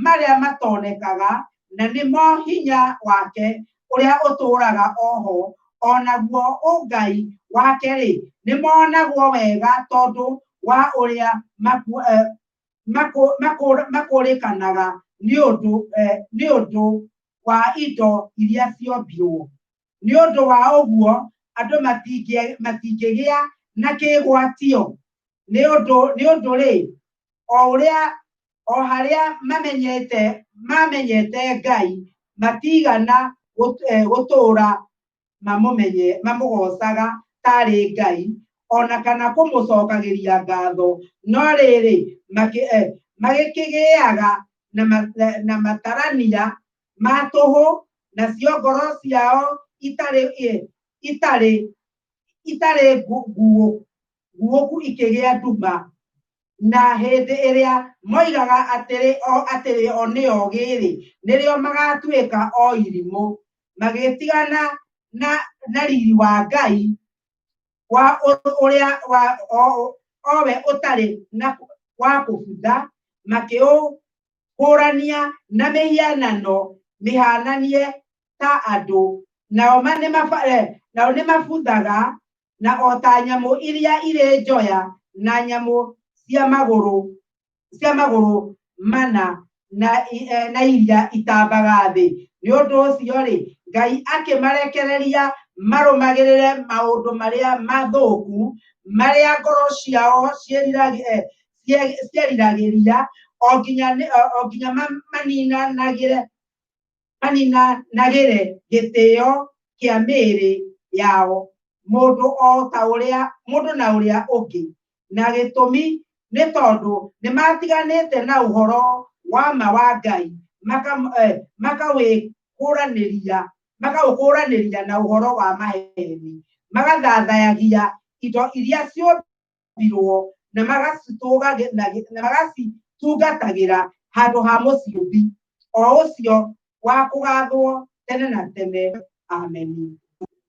marĩa matonekaga na nĩmo hinya wake ũrĩa ũtũũraga oho onaguo ũngai wake rĩ nĩ monagwo wega tondũ wa ũrĩa makũrĩkanaga nĩ ũndũ wa indo iria ciombirwo nĩ ũndũ wa ũguo andũ matingĩgĩa na kĩgwatio nĩ ũndũ rĩ o harĩa mamenyete Ngai matigana gũtũũra mamũgocaga tarĩ Ngai ona kana kũmũcokagĩria ngatho no rĩrĩ magĩkĩgĩaga na matarania ma tũhũ nacio ngoro ciao itarĩ nguũku ikĩgĩa nduma na hĩndĩ ĩrĩa moigaga atĩrĩ o nĩ ogĩ-rĩ nĩrĩo magatuĩka o irimũ magĩtigana na riri wa Ngai wa ũrĩa owe ũtarĩ wa kũbutha makĩũkũrania na mĩhianano mĩhananie ta andũ nao nĩ mabuthaga na o ta nyamũ iria irĩ njoya na nyamũ cia magũrũ cia maguru mana na iria itambaga thi ni undu ucio ri Ngai akimarekereria marumagirire maundu maria mathuku maria ngoro ciao ciariragiria o nginya maninagire gitio kia miri yao mundu na uria ungi na gitumi ni tondu ni matiganite na uhoro wa ma wa Ngai makawĩkũranĩria na ũhoro wa maheni magathathayagia indo iria ciũmbirwo na magacitungatagĩra handũ ha mũciũmbi o ũcio wa kũgathwo tene na tene. Ameni.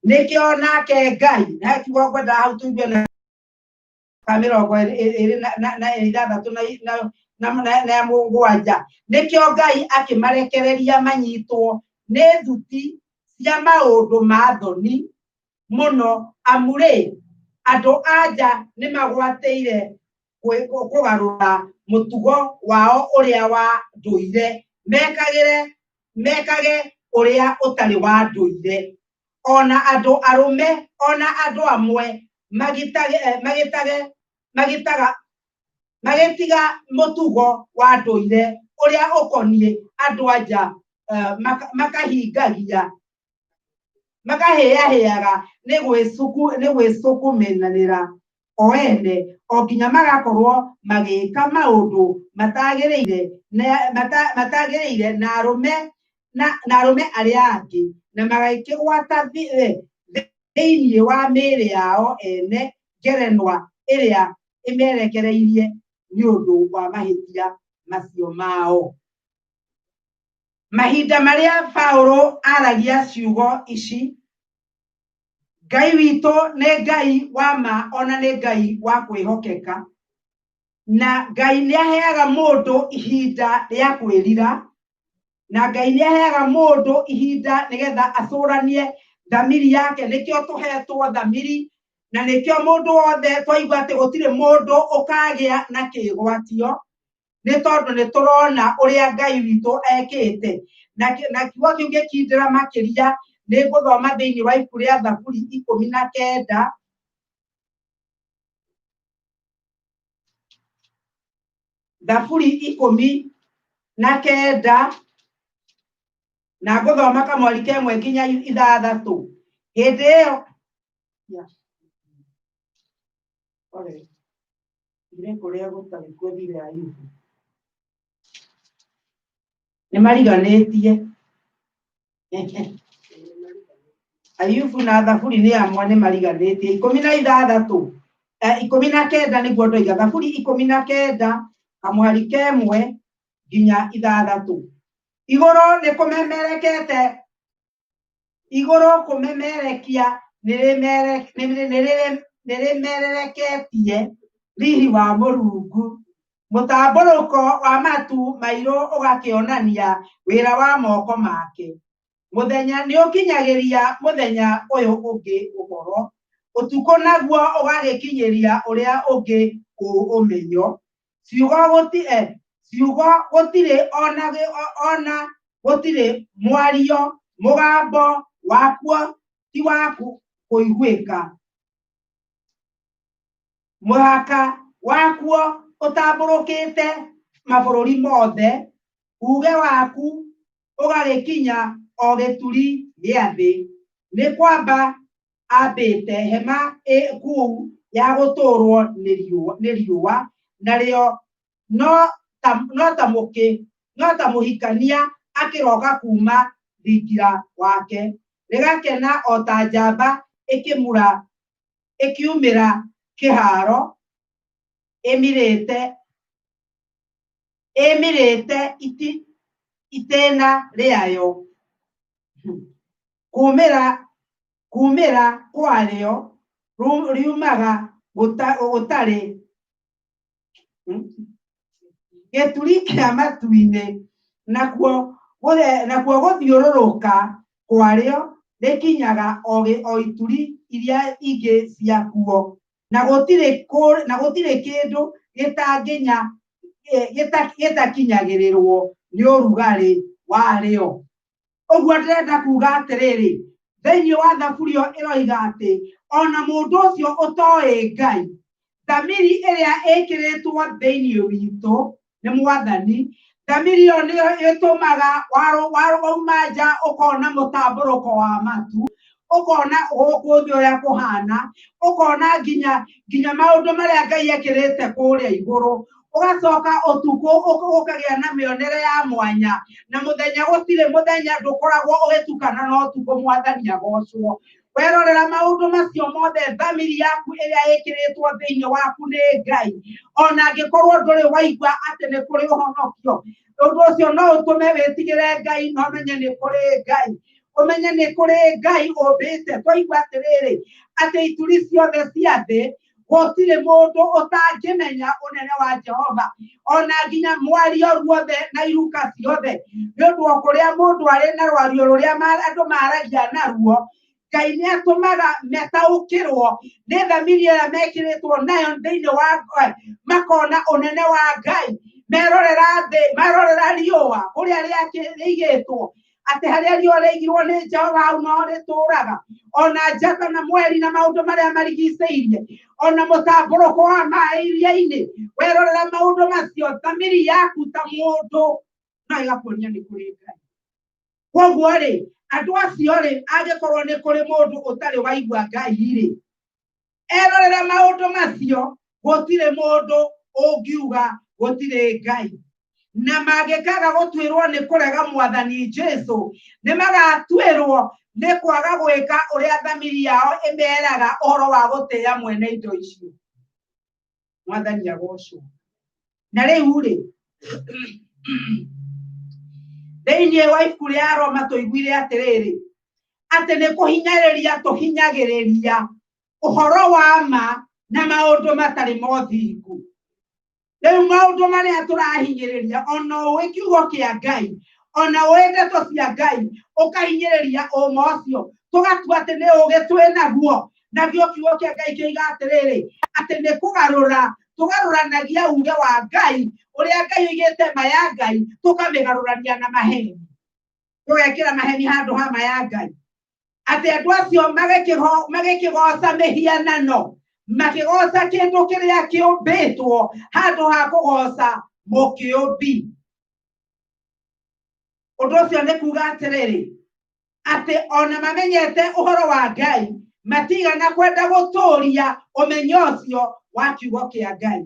Nĩkĩo nake Ngai na kiugo ngwenda hau tũigue na 26 nĩkĩo Ngai akĩmarekereria manyitwo nĩ thuti cia maũndũ ma thoni mũno amu andũ anja nĩ magwatĩire kũgarũra mũtugo wao ũrĩa wa ndũire mekage ũrĩa ũtarĩ wa ndũire ona andũ arũme ona andũ amwe magĩtiga mũtugo wa ndũire ũrĩa ũkoniĩ andũ anja makahĩahĩaga nĩ gwĩcukumenanĩra o ene o nginya magakorwo magĩka maũndũ matagĩrĩire na arũme arĩa angĩ na magakĩgwata thĩinĩ wa mĩĩrĩ yao ene ngerenwa ĩrĩa ĩmerekereirie nĩ ũndũ wa mahĩtia macio mao. Mahinda marĩa Paulo aragia ciugo ici, Ngai witũ nĩ Ngai wa ma ona nĩ Ngai wa kwĩhokeka na Ngai nĩ aheaga mũndũ ihinda rĩa kwĩrira na Ngai nĩ aheaga mũndũ ihinda nĩgetha acũranie thamiri yake. Nĩkĩo tũhetwo thamiri na nĩkĩo mũndũ wothe twaigua atĩ gũtirĩ mũndũ ũkagĩa na kĩgwatio nĩ tondũ nĩ tũrona ũrĩa Ngai witũ ekĩte na kiugo kĩu gĩkindĩra makĩria nĩ ngũthoma thĩinĩ wa ibuku rĩa Thaburi 19 Thaburi 19 na ngũthoma kamwari kemwe nginya 6. Hĩndĩ ĩyo kũrĩa gũtarĩ gũthire Ayubu nĩ mariganĩtie Ayubu na Thaburi nĩ amwe nĩ mariganĩtie. 16 19 nĩguo ndoiga Thaburi 19 kamwari kemwe nginya 6. Igũrũ nĩ kũmemerekete igũrũ kũmemerekia nĩrĩmerereketie riri wa Mũrungu mũtambũrũko wa matu mairũ ũgakĩonania wĩra wa moko make. Mũthenya nĩ ũkinyagĩria mũthenya ũyũ ũngĩ ũhoro ũtukũ naguo ũgagĩkinyĩria ũrĩa ũngĩ ũmenyo. Ciugo gũtirĩ ona gũtirĩ mwario mũgambo wakuo ti waku kũiguĩka. Mũhaka wakuo ũtambũrũkĩte mabũrũri mothe uge waku ũgagĩkinya o gĩturi gĩa thĩ. Nĩ kwamba ambĩte hema kuu ya gũtũrwo nĩ riũa narĩo no ta mũhikania akĩroka kuma thingira wake rĩgakena o ta njamba ĩkiumĩra kĩharo ĩmirĩte itĩna rĩayo. Kumĩra kwarĩo riumaga gũtarĩ gĩturi kĩa matu-inĩ nakuo gũthiũrũrũka kwarĩo rĩkinyaga o ituri iria ingĩ ciakuo na gũtirĩ kĩndũ gĩtangĩnya gĩtakinyagĩrĩrwo nĩ ũrugarĩ warĩo. Ũguo ndĩrenda kuga atĩrĩrĩ, thĩinĩ wa thaburi ĩyo ĩroiga atĩ ona mũndũ ũcio ũtoĩ Ngai, thamiri ĩrĩa ĩkĩrĩtwo thĩinĩ witũ nĩ Mwathani, thamiri ĩyo nĩyo ĩtũmaga wauma nja ũkona mũtambũrũko wa matu, ũkona gũkũ thĩ ũrĩa kũhana, ũkona nginya maũndũ marĩa Ngai ekĩrĩte kũrĩa igũrũ, ũgacoka ũtukũ ũkagĩa na mĩonere ya mwanya, na mũthenya gũtirĩ mũthenya ndũkoragwo ũgĩtukana na ũtukũ. Mwathani agocwo. Werorera maũndũ macio mothe, thamiri yaku ĩrĩa ĩkĩrĩtwo thĩinĩ waku nĩ Ngai, ona angĩkorwo ndũrĩ waigua atĩ nĩ kũrĩ ũhonokio, ũndũ ũcio no ũtũme wĩtigĩre Ngai na ũmenye nĩ kũrĩ Ngai, ũmenye nĩ kũrĩ Ngai ũmbĩte. Twaigua atĩrĩrĩ atĩ ituri ciothe cia thĩ gũtirĩ mũndũ ũtangĩmenya ũnene wa Jehova, ona nginya mwario ruothe na iruka ciothe, nĩ ũndũ wa kũrĩa mũndũ arĩ na rwario rũrĩa andũ maragia naruo, Ngai nĩ atũmaga metaũkĩrwo nĩ thamiri ĩrĩa mekĩrĩtwo nayo thĩinĩ wa makona ũnene wa Ngai, merorera thĩ, merorera riũa ũrĩa rĩigĩtwo, atĩ harĩa riũa rĩigirwo nĩ Jehova hau no rĩtũraga, ona njata na mweri na maũndũ marĩa marigicĩirie, ona mũtambũrũko wa maaĩ iria-inĩ. Werorera maũndũ macio, thamiri yaku ta mũndũ no ĩgakũria nĩ kũrĩ Ngai. Koguo rĩ, andũ acio rĩ, angĩkorwo nĩ kũrĩ mũndũ ũtarĩ waigua Ngai rĩ, erorera maũndũ macio, gũtirĩ mũndũ ũngiuga gũtirĩ Ngai. Na mangĩkaga gũtuĩrwo nĩ kũrega Mwathani Jesũ, nĩ magatuĩrwo nĩ kwaga gwĩka ũrĩa thamiri yao ĩmeraga ũhoro wa gũtĩĩa mwene indo icio. Mwathani agocwo. Na rĩu rĩ, thĩinĩ wa ibuku rĩa Roma tũiguire atĩrĩrĩ, atĩ nĩ kũhinyĩrĩria tũhinyagĩrĩria ũhoro wa ma na maũndũ matarĩ mothingu. Rĩu maũndũ marĩa tũrahinyĩrĩria, ona ũĩ kiugo kĩa Ngai, ona ũĩ ndeto cia Ngai, ũkahinyĩrĩria ũma ũcio, tũgatua atĩ nĩ ũgĩ twĩ naguo. Naguo kiugo kĩa Ngai kĩoiga atĩrĩrĩ, atĩ nĩ kũgarũra, tũgarũranagia uge wa Ngai, ũrĩa Ngai oigĩte ma ya Ngai, tũkamĩgarũrania na maheni, tũgekĩra maheni handũ ha ma ya Ngai. Atĩ andũ acio magĩkĩgoca mĩhianano, makĩgoca kĩndũ kĩrĩa kĩũmbĩtwo handũ ha kũgoca mũkĩũmbi. Ũndũ ũcio nĩ kuga atĩrĩrĩ, atĩ ona mamenyete ũhoro wa Ngai, matigana kwenda gũtũũria ũmenyo ũcio wa kiugo kĩa Ngai.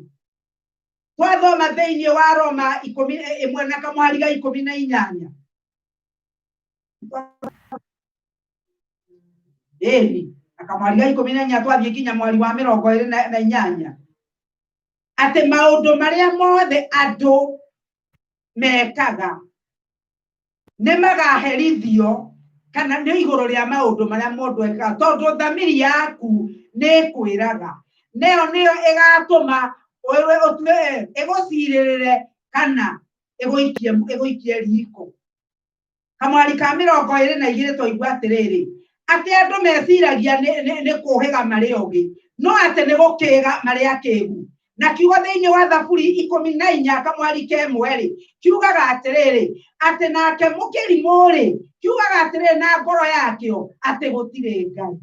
Twathoma thĩinĩ wa Roma 1:18. Ĩni akamwariga 14 twathiĩ nginya mwari wa 28, atĩ maũndũ marĩa mothe andũ mekaga nĩ magaherithio, kana nĩ igũrũ rĩa maũndũ marĩa mũndũ ekaga, tondũ thamiri yaku nĩ kwĩraga, nĩyo ĩgatũma ĩgũcirĩrĩre kana ĩgũikie riko. Kamwari ka 22 twaigua atĩrĩrĩ, atĩ andũ meciragia nĩ kũhĩga marĩ ogĩ, no atĩ nĩ gũkĩga marĩ akĩĩgu. Na kiugo thĩinĩ wa Thaburi 14 kamwari kemwe kiugaga atĩrĩrĩ, atĩ nake mũkĩrimũ rĩ, kiugaga atĩrĩrĩ na ngoro yakĩo atĩ gũtirĩ Ngai.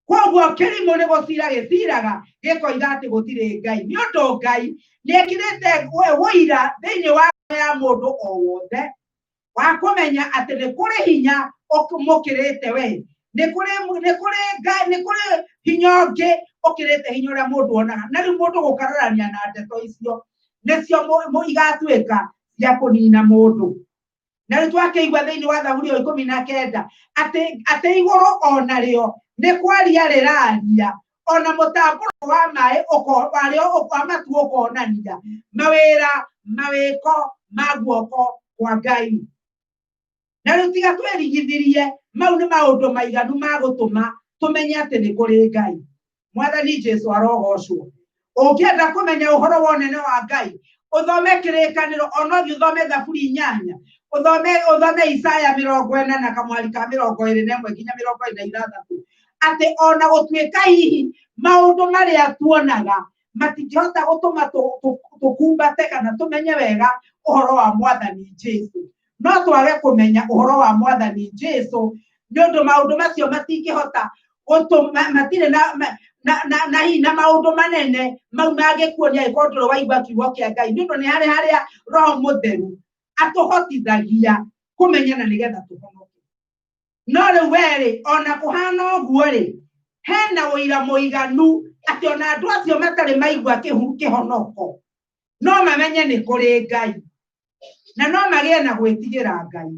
Koguo kĩrimũ nĩ gũcira gĩciraga gĩkoiga atĩ gũtirĩ Ngai, nĩ ũndũ Ngai nĩ ekĩrĩte wũira thĩinĩ wa ya mũndũ o wothe wa kũmenya atĩ nĩ kũrĩ hinya mũkĩrĩte we, nĩ kũrĩ hinya ũngĩ ũkĩrĩte hinya ũrĩa mũndũ onaga. Na rĩu mũndũ gũkararania na ndeto icio nĩcio igatuĩka cia kũnina mũndũ. Na rĩu twakĩigua thĩinĩ wa Thaburi 19 atĩ igũrũ onarĩo nĩ kwaria rĩraria, ona mũtambũrũko wa maaĩ wa matu ũkonania mawĩra mawĩko ma guoko kwa Ngai. Na rĩu tiga twĩrigithirie, mau nĩ maũndũ maiganu ma gũtũma tũmenye atĩ nĩ kũrĩ Ngai. Mwathani Jesũ arogocwo. Ũngĩenda kũmenya ũhoro wa ũnene wa Ngai, ũthome kĩrĩkanĩro, ona ũthiĩ ũthome Thaburi 8, ũthome Isaya 40 na kamwari ka 21 nginya 26, atĩ ona gũtuĩka hihi maũndũ marĩa tuonaga matingĩhota gũtũma tũkumbate kana tũmenye wega ũhoro wa Mwathani Jesũ. No twage kũmenya ũhoro wa Mwathani Jesũ nĩ ũndũ maũndũ macio matingĩhota matirĩ na hinya maũndũ manene mau mangĩkuonia angĩkorwo ndũrĩ waigua kiugo kĩa Ngai, nĩ ũndũ nĩ harĩa Roho Mũtheru atũhotithagia kũmenyana nĩgetha tũhonoke. No rĩu werĩ ona kũhana ũguo rĩ, hena ũira mũiganu atĩ ona andũ acio matarĩ maigua kĩhonoko no mamenye nĩ kũrĩ Ngai na no magĩe na gwĩtigĩra Ngai.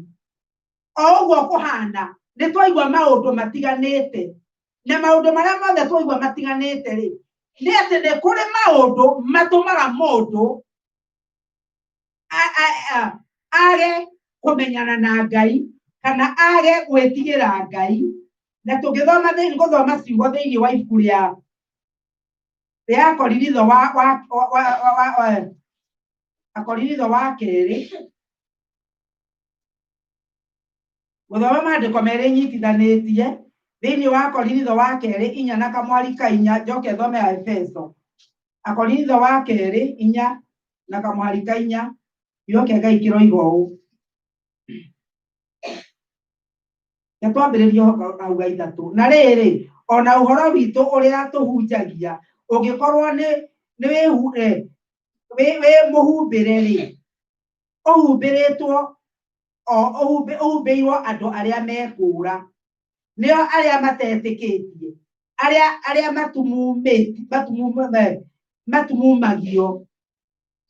O ũguo kũhana nĩ twaigua maũndũ matiganĩte, na maũndũ marĩa mothe twaigua matiganĩte rĩ, nĩ atĩ nĩ kũrĩ maũndũ matũmaga mũndũ age kũmenyana na Ngai kana age gwĩtigĩra Ngai. Na tũngĩthoma ciugo thĩinĩ wa ibuku rĩa Akorinitho wa kerĩ, gũthoma maandĩko merĩ nyitithanĩtie thĩinĩ wa Akorinitho wa kerĩ 4 na kamwari ka 4, njoke thome Efeso. Akorinitho wa kerĩ 4 na kamwari ka 4, gĩoke Ngai kĩroiga ũũ. Twambĩrĩrie hau ga 3. Na rĩrĩ, ona ũhoro witũ ũrĩa tũhunjagia ũngĩkorwo wĩ mũhumbĩre rĩ, ũhumbĩirwo andũ arĩa mekũũra, nĩo arĩa matetĩkĩtie, arĩa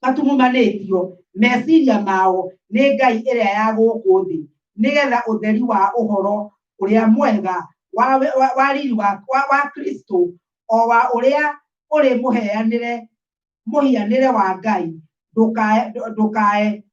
matumumanĩtio meciria mao nĩ ngai ĩrĩa ya gũkũ thĩ, nĩgetha ũtheri wa ũhoro ũrĩa mwega wa riri wa Kristo o wa ũrĩa ũrĩ mũhianĩre wa Ngai ndũkae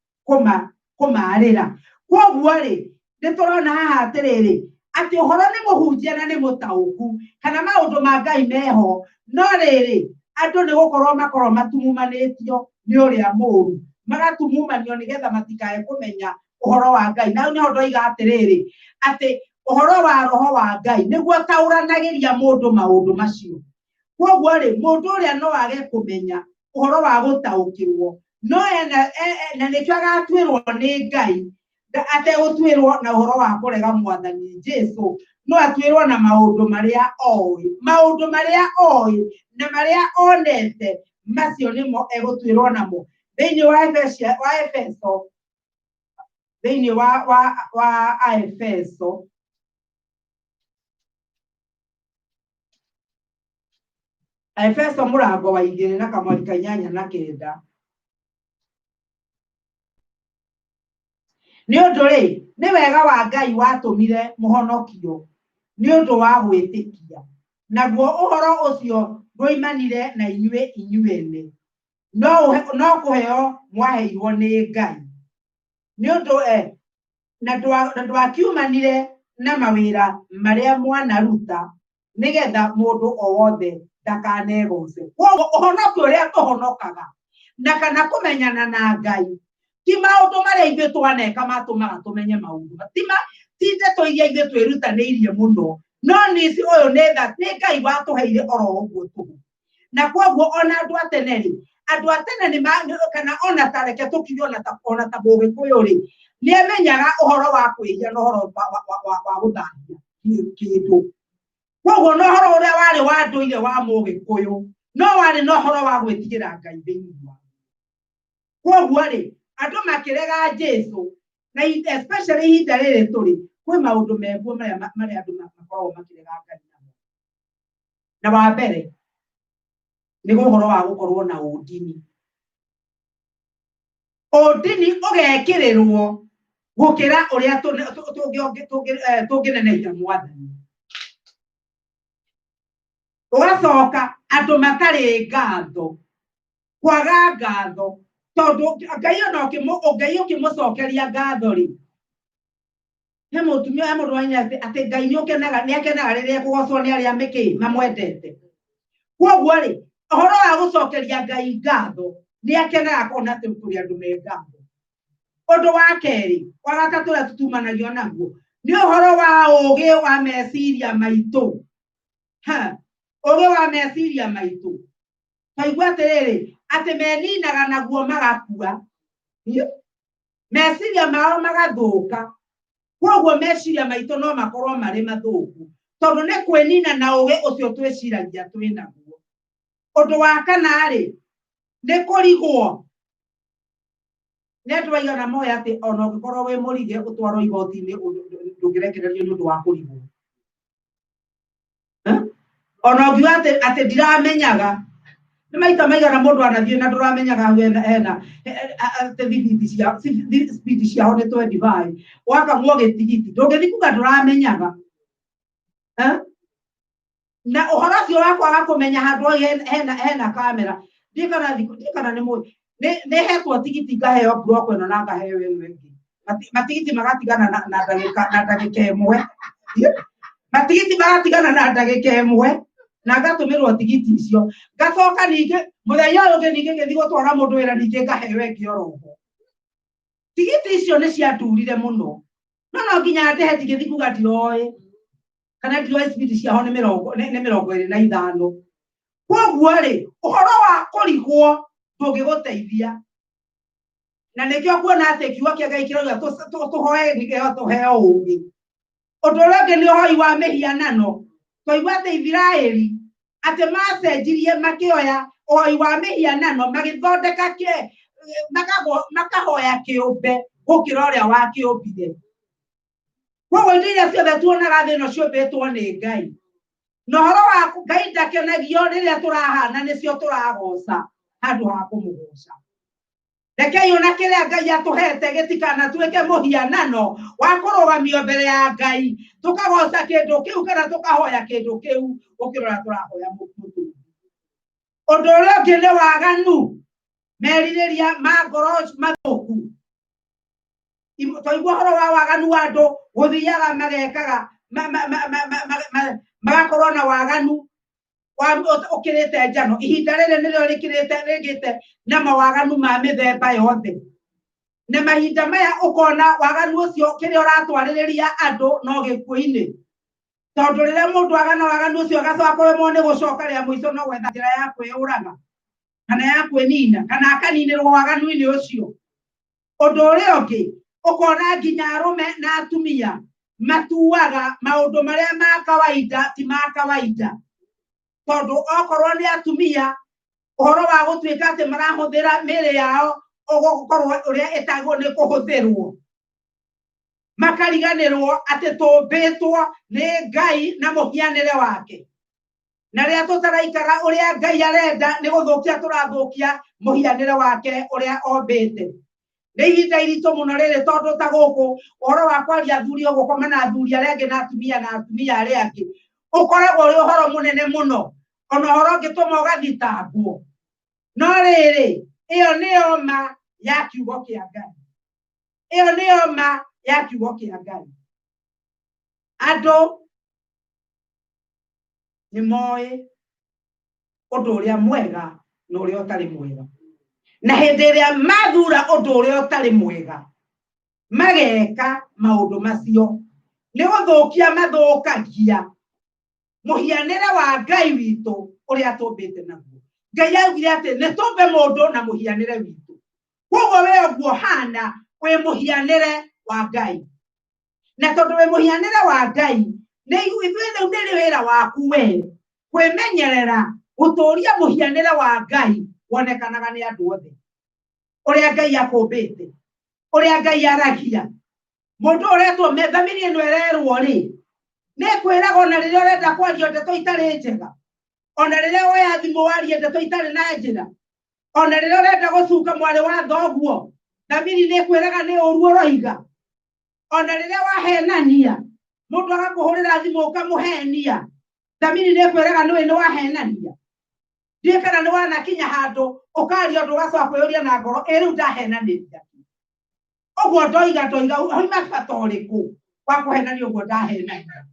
kũmaarĩra. Kwoguo rĩ, nĩ tũrona haha atĩrĩrĩ atĩ ũhoro nĩ mũhunjia na nĩ mũtaũku kana maũndũ ma Ngai meho, no rĩrĩ andũ nĩ gũkorwo matumumanĩtio nĩ ũrĩa mũũru, magatumumanio nĩgetha matikae kũmenya ũhoro wa Ngai. Na nĩho ndoiga atĩrĩrĩ atĩ ũhoro wa Roho wa Ngai nĩguo taũranagĩria mũndũ maũndũ macio. Kwoguo rĩ, mũndũ ũrĩa no age kũmenya ũhoro wa gũtaũkĩrwo, no na nĩkĩo agatuĩrwo nĩ Ngai, ategũtuĩrwo na ũhoro wa kũrega Mwathani Jesũ, no atuĩrwo na maũndũ marĩa oĩ na marĩa onete, macio nĩmo egũtuĩrwo namo. Thĩinĩ wa Efeso, thĩinĩ wa Efeso mũrango wa 2 na kamwari ka 8 na 9. Nĩ ũndũ rĩ, nĩ wega wa Ngai watũmire mũhonokio nĩ ũndũ wa gwĩtĩkia, naguo ũhoro ũcio ndwoimanire na inyuĩ ene, no kũheo mwaheirwo nĩ Ngai. Nĩ ũndũ na ndwakiumanire na mawĩra marĩa mwanaruta, nĩgetha mũndũ o wothe ndakanegũce. Kwoguo ũhonokio ũrĩa tũhonokaga na kana kũmenyana na Ngai ti maũndũ marĩa ithuĩ twaneka matũmaga tũmenye maũndũ, ti ndeto iria ithuĩ twĩrutanĩirie mũno, no nĩci ũyũ nĩ Ngai watũheire oro ũguo tũhũ. Na kwoguo ona andũ a tene rĩ, kana ona tareke tũkiuge ona ta Mũgĩkũyũ rĩ, nĩ amenyaga ũhoro wa kwĩhia na ũhoro wa gũthambia kĩndũ. Kwoguo no ũhoro ũrĩa warĩ wa ndũire wa Mũgĩkũyũ, no warĩ na ũhoro wa gwĩtigĩra Ngai thĩinĩ wao. Kwoguo rĩ, andũ makĩrega Jesũ, na especially ihinda rĩrĩ tũrĩ, kwĩ maũndũ mekuo marĩa andũ makoragwo makĩrega Ngai namo. Na wa mbere nĩ ũhoro wa gũkorwo na ũndini. Ũndini ũgekĩrĩrwo gũkĩra ũrĩa tũngĩnenehia Mwathani. Ũgacoka andũ matarĩ ngatho, kwaga ngatho, tondũ Ngai ona ũkĩmũcokeria ngatho rĩ, he mũndũ wanya atĩ Ngai nĩ akenaga rĩrĩa ekũgocwo nĩ arĩa mamwendete. Kwoguo rĩ, ũhoro wa gũcokeria Ngai ngatho nĩ akenaga kuona atĩ tũrĩ andũ me ngatho. Ũndũ wa kerĩ, wa gatatũ ũrĩa tũtumanagio naguo nĩ ũhoro wa ũũgĩ wa meciria maitũ. Ũũgĩ wa meciria maitũ, Twaigua atiriri ati meninaga naguo magakua meciria mao magathuka koguo meciria maitũ no makorwo marĩ mathuku tondũ nĩ kwĩnina na ũgĩ ũcio twĩciragia twĩnaguo. Ũndũ wa kana rĩ nĩ kũrigwo nĩ andũ aigana moĩ atĩ ona ũngĩkorwo wĩ mũrige ũtwarwo igoti-inĩ ndũngĩrekererio nĩ ũndũ wa kũrigwo. Ona ũngiuga atĩ ndiramenyaga nĩ maita maigana mũndũ anathiĩ na ndũramenyaga hena speed ciao nĩ 25 wakamwo gĩtigiti ndũngĩthi kuga ndũramenyaga. Na ũhoro ũcio wa kwaga kũmenya handũ hena kamera ndikana nĩ mũĩ nĩ hetwo tigiti ngaheo block ĩno na ngaheo ĩno ĩngĩ matigiti magatigana na ndagĩka ĩmwe matigiti magatigana na ndagĩka ĩmwe na ngatũmĩrwo tigiti icio ngacoka ningĩ mũthenya ũyũ ũngĩ ningĩ ngĩthiĩ gũtwara mũndũ wĩra ningĩ ngaheo ĩngĩ oroho. Tigiti icio nĩ ciandurire mũno no nginya ndehe tigiti kuga ndiroĩ kana ndiroĩ speed ciao nĩ 25. Koguo rĩ ũhoro wa kũrigwo ndũngĩgũteithia na nĩkĩo kuona atĩ kiugo kĩa Ngai kĩrauga tũhoe nĩkĩo tũheo ũũgĩ. Ũndũ ũrĩa ũngĩ nĩ ũhoi wa mĩhianano. Twaigua atĩ Ithiraeli atĩ macenjirie makĩoya ũhoi wa mĩhianano magĩthondeka makahoya kĩũmbe gũkĩra ũrĩa wakĩũmbire. Koguo indo iria ciothe tuonaga thĩ ĩno ciũmbĩtwo nĩ Ngai na ũhoro wa Ngai ndakenagio rĩrĩa tũrahana nĩcio tũragoca handũ ha kũmũgoca. Rekei ona kĩrĩa Ngai atũhete gĩtikanatuĩke mũhianano wa kũrũgamio mbere ya Ngai tũkagoca kĩndũ kĩu kana tũkahoya kĩndũ kĩu gũkĩra ũrĩa tũrahoya mũtũmbi. Ũndũ ũrĩa ũngĩ nĩ waganu merirĩria ma ngoro mathũku. Twaigua ũhoro wa waganu wa andũ gũthiaga magekaga magakorwo na waganu ũkĩrĩte njano. Ihinda rĩrĩ nĩrĩo rĩgĩte na mawaganu ma mĩthemba yothe na mahinda maya ũkona waganu ũcio kĩrĩa ũratwarĩrĩria andũ no gĩkuũ-inĩ tondũ rĩrĩa mũndũ agana waganu ũcio agacoka kũremwo nĩ gũcoka rĩa mũico no gwetha njĩra ya kwĩyũraga kana ya kwĩnina kana akaninĩrwo waganu-inĩ ũcio. Ũndũ ũrĩa ũngĩ ũkona nginya arũme na atumia matuaga maũndũ marĩa ma kawaida ti ma kawaida tondũ okorwo nĩ atumia ũhoro wa gũtuĩka atĩ marahũthĩra mĩĩrĩ yao ũgũkorwo ũrĩa ĩtagwo nĩ kũhũthĩrwo makariganĩrwo atĩ tũmbĩtwo nĩ Ngai na mũhianĩre wake na rĩrĩa tũtaraikara ũrĩa Ngai arenda nĩ gũthũkia tũrathũkia mũhianĩre wake ũrĩa ombĩte. Nĩ ihinda iritũ mũno rĩrĩ tondũ ta gũkũ ũhoro wa kwaria athuri ũgũkoma na athuri arĩa angĩ na atumia arĩa angĩ ũkoragwo ũrĩ ũhoro mũnene mũno ona ũhoro ũngĩtũma ũgathitangwo. No rĩrĩ ĩyo nĩyo ma ya kiugo kĩa Ngai. Ĩyo nĩyo ma ya kiugo kĩa Ngai. Andũ nĩ moĩ ũndũ ũrĩa mwega na ũrĩa ũtarĩ mwega na hĩndĩ ĩrĩa mathura ũndũ ũrĩa ũtarĩ mwega mageka maũndũ macio nĩ gũthũkia mathũkagia mũhianĩre wa Ngai witũ ũrĩa tũmbĩte naguo. Ngai augire atĩ nĩ tũmbe mũndũ na mũhianĩre witũ. Koguo we ũguo hana wĩ mũhianĩre wa Ngai na tondũ wĩ mũhianĩre wa Ngai nĩ ithuĩ nĩ wĩra waku we kwĩmenyerera gũtũũria mũhianĩre wa Ngai wonekanaga nĩ andũ othe ũrĩa Ngai akũmbĩte ũrĩa Ngai aragia. Mũndũ ũretwo thamiri ĩno ĩrerwo rĩ nĩ kwĩraga ona rĩrĩa ũrenda kwaria ndeto itarĩ njega ona rĩrĩa woya thimũ waria ndeto itarĩ na njĩra ona rĩrĩa ũrenda gũcuka mwarĩ wa thoguo thamiri nĩ kwĩraga nĩ ũru ũroiga ona rĩrĩa wahenania mũndũ agakũhũrĩra thimũ ũkamũhenia thamiri nĩ kwĩraga nĩ wahenania. Ndiĩ kana nĩ wanakinya handũ ũkaria ũndũ ũgacoka kwĩyũria na ngoro rĩu ndahenanĩria. Ũguo ndoiga hoima bata ũrĩkũ wa kũhenania ũguo ndahenania.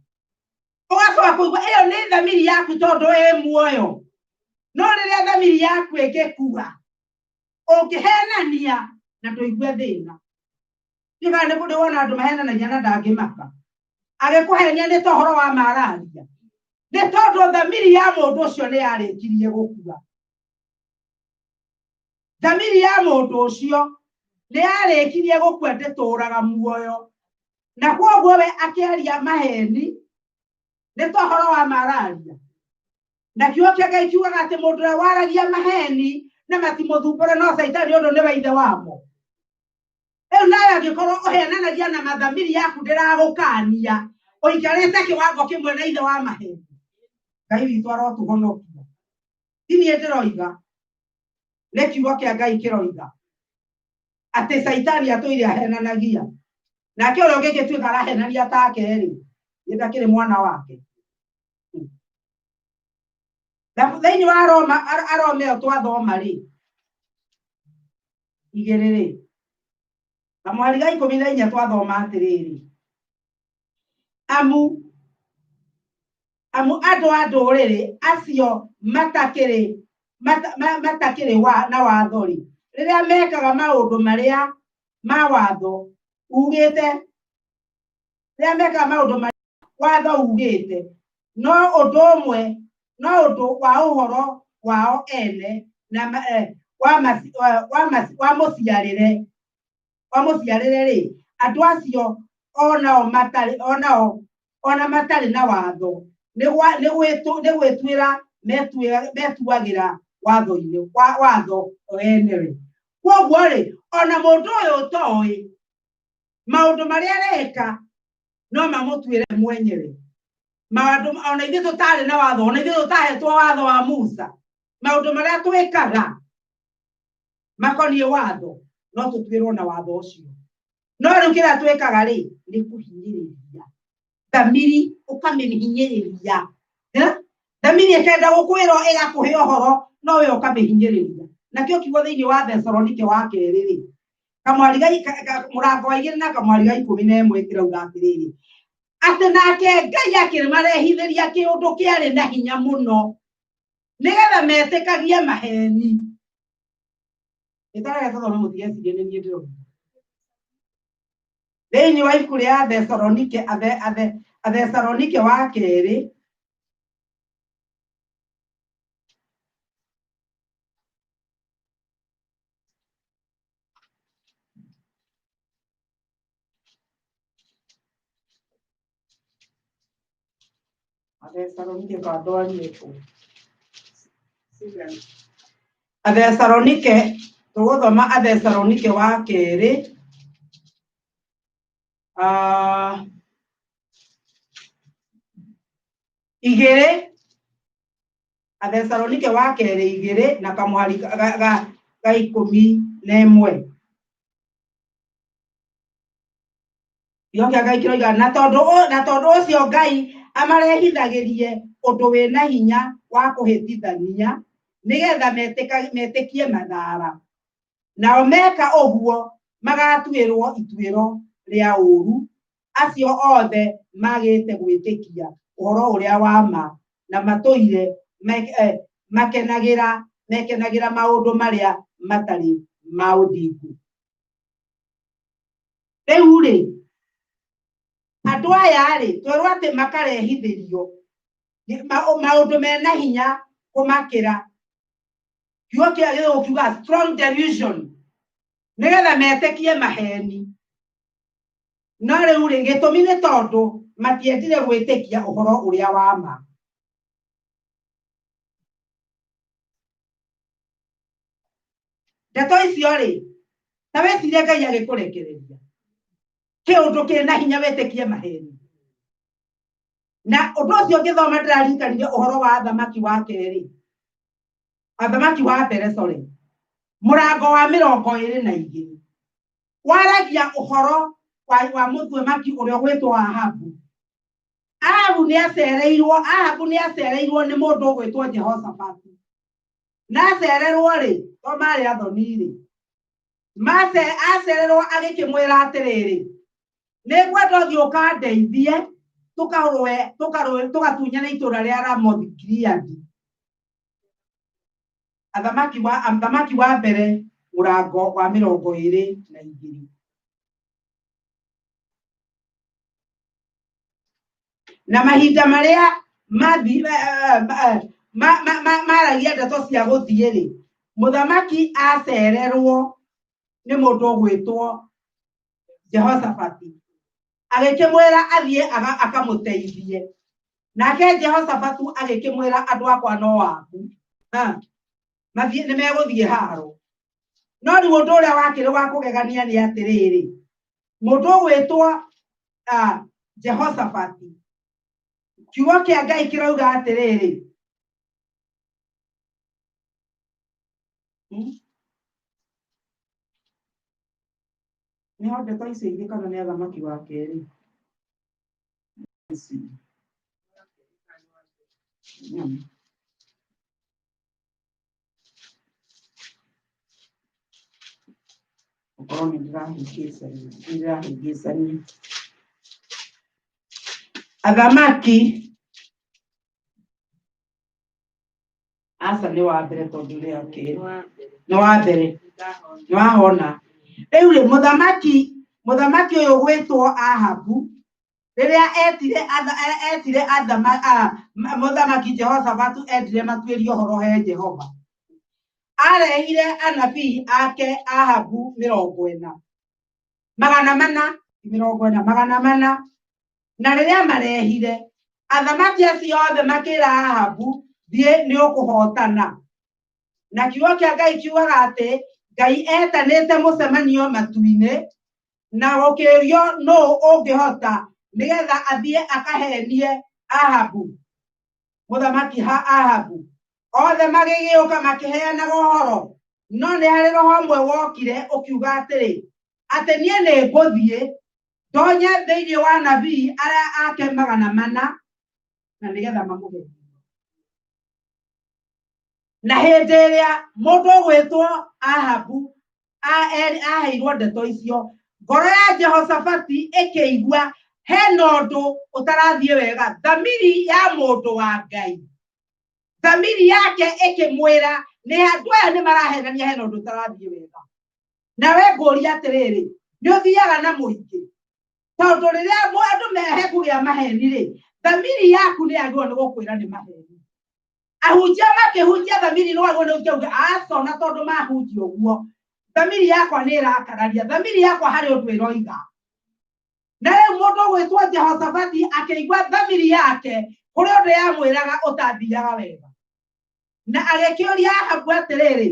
Ũgacoka kũigua ĩyo nĩ thamiri yaku tondũ ĩ muoyo. No rĩrĩa thamiri yaku ĩngĩkua ũngĩhenania na ndũigue thĩna. Ndiĩ kana nĩ wona andũ mahenanagia na ndangĩmaka. Agĩkũhenia nĩ ta ũhoro wa mararia. Nĩ tondũ thamiri ya mũndũ ũcio nĩ yarĩkirie gũkua. Thamiri ya mũndũ ũcio nĩ yarĩkirie gũkua ndĩtũũraga muoyo, na kwoguo we akĩaria maheni nĩ tohoro wa mararia. Na kiugo kĩa Ngai kiugaga atĩ mũndũ ũrĩa waragia maheni na matimũthumbũre no Saitani ũndũ nĩ wa ithe wamo. Rĩu nawe angĩkorwo ũhenanagia na mathamiri yaku ndĩragũkania, ũikarĩte kĩwango kĩmwe na ithe wa maheni, Ngai witũ arotũhonokia. Ti niĩ ndĩroiga, nĩ kiugo kĩa Ngai kĩroiga atĩ Saitani atũire ahenanagia, nake ũrĩa ũngĩ gĩtuĩka arahenania take-rĩ, nĩ ndakĩrĩ mwana wake. Thĩinĩ wa Aroma ĩyo twathoma-rĩ 2:rĩ, na mwari ga 14 twathoma atĩrĩrĩ, amu andũ a ndũrĩrĩ acio matakĩrĩ na watho-rĩ, rĩrĩa mekaga maũndũ marĩa ma watho ugĩte, rĩrĩa mekaga maũndũ marĩa watho ugĩte, no ũndũ wa ũhoro wao ene na wa mũciarĩre-rĩ, andũ acio ona matarĩ na watho nĩ gwĩtuĩra metuagĩra watho ene-rĩ. Kwoguo-rĩ, ona mũndũ ũyũ ũtoĩ maũndũ marĩa areka no mamũtuĩre mwenyewe. Ona ithuĩ tũtarĩ na watho, ona ithuĩ tũtahetwo watho wa Musa, maũndũ marĩa twĩkaga makoniĩ watho no tũtuĩrwo na watho ũcio. No rĩu kĩrĩa twĩkaga-rĩ nĩ kũhinyĩrĩria thamiri, ũkamĩhinyĩrĩria. Thamiri ĩkenda gũkwĩrwo ĩgakũhe ũhoro, no we ũkamĩhinyĩrĩria. Nakĩo kiugo thĩinĩ wa Thesalonike wa 2-rĩ, mũrango wa 2 na kamwari ga 11 kĩrauga atĩrĩrĩ, atĩ nake Ngai akĩmarehithĩria kĩũndũ kĩarĩ na hinya mũno nĩgetha metĩkagie maheni. Ĩtarega tũthome mũtigecirie nĩ niĩ ndĩroiga. Thĩinĩ wa ibuku rĩa Thesalonike wa 2 Athesalonike tũgũthoma Athesalonike wa 2 2, Athesalonike wa 2 na kamwari ga 11. Kiugo kĩa Ngai kĩroiga, na tondũ ũcio Ngai amarehithagĩrie ũndũ wĩna hinya wa kũhĩtithania nĩgetha metĩkie mathaara. Nao meka ũguo magatuĩrwo ituĩro rĩa ũũru acio othe magĩte gwĩtĩkia ũhoro ũrĩa wa ma na matũire makenagĩra maũndũ marĩa matarĩ ma ũthingu. Rĩu-rĩ, andũ aya-rĩ twerwo atĩ makarehithĩrio maũndũ mena hinya kũmakĩra. Kiugo kĩa Gĩthũngũ kiuga strong delusion, nĩgetha metĩkie maheni. No rĩu-rĩ, gĩtũmi nĩ tondũ matiendire gwĩtĩkia ũhoro ũrĩa wa ma. Ndeto icio-rĩ, ta wĩcirie Ngai agĩkũrekereria kĩũndũ kĩna hinya wĩtĩkie maheni. Na ũndũ ũcio ngĩthoma ndĩrarikanire ũhoro wa Athamaki wa 2, Athamaki wa mbere, mũrango wa 22, waragia ũhoro wa mũthamaki ũrĩa ũgwĩtwo Ahabu. Ahabu nĩ acereirwo nĩ mũndũ ũgwĩtwo Jehoshaphat. Na acererwo-rĩ, to marĩ athoni-rĩ, acererwo agĩkĩmwĩra atĩrĩrĩ, nĩ ngwenda ũthiĩ ũkandeithie tũgatunyane itũũra rĩa Ramothi Gileadi. Athamaki wa mbere mũrango wa 22. Na mahinda marĩa maragia ndeto cia gũthiĩ-rĩ, muthamaki acererwo ni mundu gwitwo Jehoshafati agikimwira athie akamuteithie nake Jehoshafatu agikimwira andu akwa no waku mathie ni meguthie haro no ni mundu uria wakire wa kugegania ni atiriri mundu gwitwo Jehoshafati kiugo kia Ngai kirauga atiriri ni honde ta icio ingĩ kana nĩ athamaki wa kerĩ ukorwo nĩ ndĩrahĩngĩcania athamaki aca nĩ wa mbere tondũ rĩa kerĩ nĩ wa mbere nĩ wahona rĩu rĩ mũthamaki ũyũ gwĩtwo Ahabu rĩrĩa etire mũthamaki Jehoshafatu etire matuĩrie ũhoro he Jehova arehire anabii ake Ahabu 400 na rĩrĩa marehire athamaki acio othe makĩra Ahabu thiĩ nĩ ũkũhotana na kiugo kĩa Ngai kiugaga atĩ Ngai etanĩte mũcemanio matu-inĩ na gũkĩrio no ũngĩhota nĩgetha athiĩ akahenie Ahabu mũthamaki Ahabu othe magĩgĩũka makĩheanaga ũhoro no nĩ harĩ roho ũmwe wokire ũkiuga atĩrĩ atĩ niĩ nĩ ngũthiĩ ndonye thĩinĩ wa nabii arĩa ake 400 na nĩgetha mamũgerie na hĩndĩ ĩrĩa mũndũ gwĩtwo Ahabu aheirwo ndeto icio ngoro ya Jehoshafati ĩkĩigua hena ũndũ ũtarathiĩ wega thamiri ya mũndũ wa Ngai thamiri yake ĩkĩmwĩra nĩ andũ aya nĩ marahenania hena ũndũ ũtarathiĩ wega nawe ngũria atĩrĩrĩ nĩ ũthiaga na mũingĩ tondũ rĩrĩa andũ mehe kũgĩa maheni rĩ thamiri yaku nĩ yagĩrĩirwo nĩ gũkwĩra nĩ maheni ahunjia makĩhunjia thamiri no agwo nĩ ũkĩuga acona tondũ mahunjia ũguo thamiri yakwa nĩ ĩrakararia thamiri yakwa harĩ ũndũ ĩroiga na rĩu mũndũ gwĩtwo Jehoshafati akĩigua thamiri yake kũrĩ ũndũ yamwĩraga ũtathiaga wega na agĩkĩũria Ahabu atĩrĩrĩ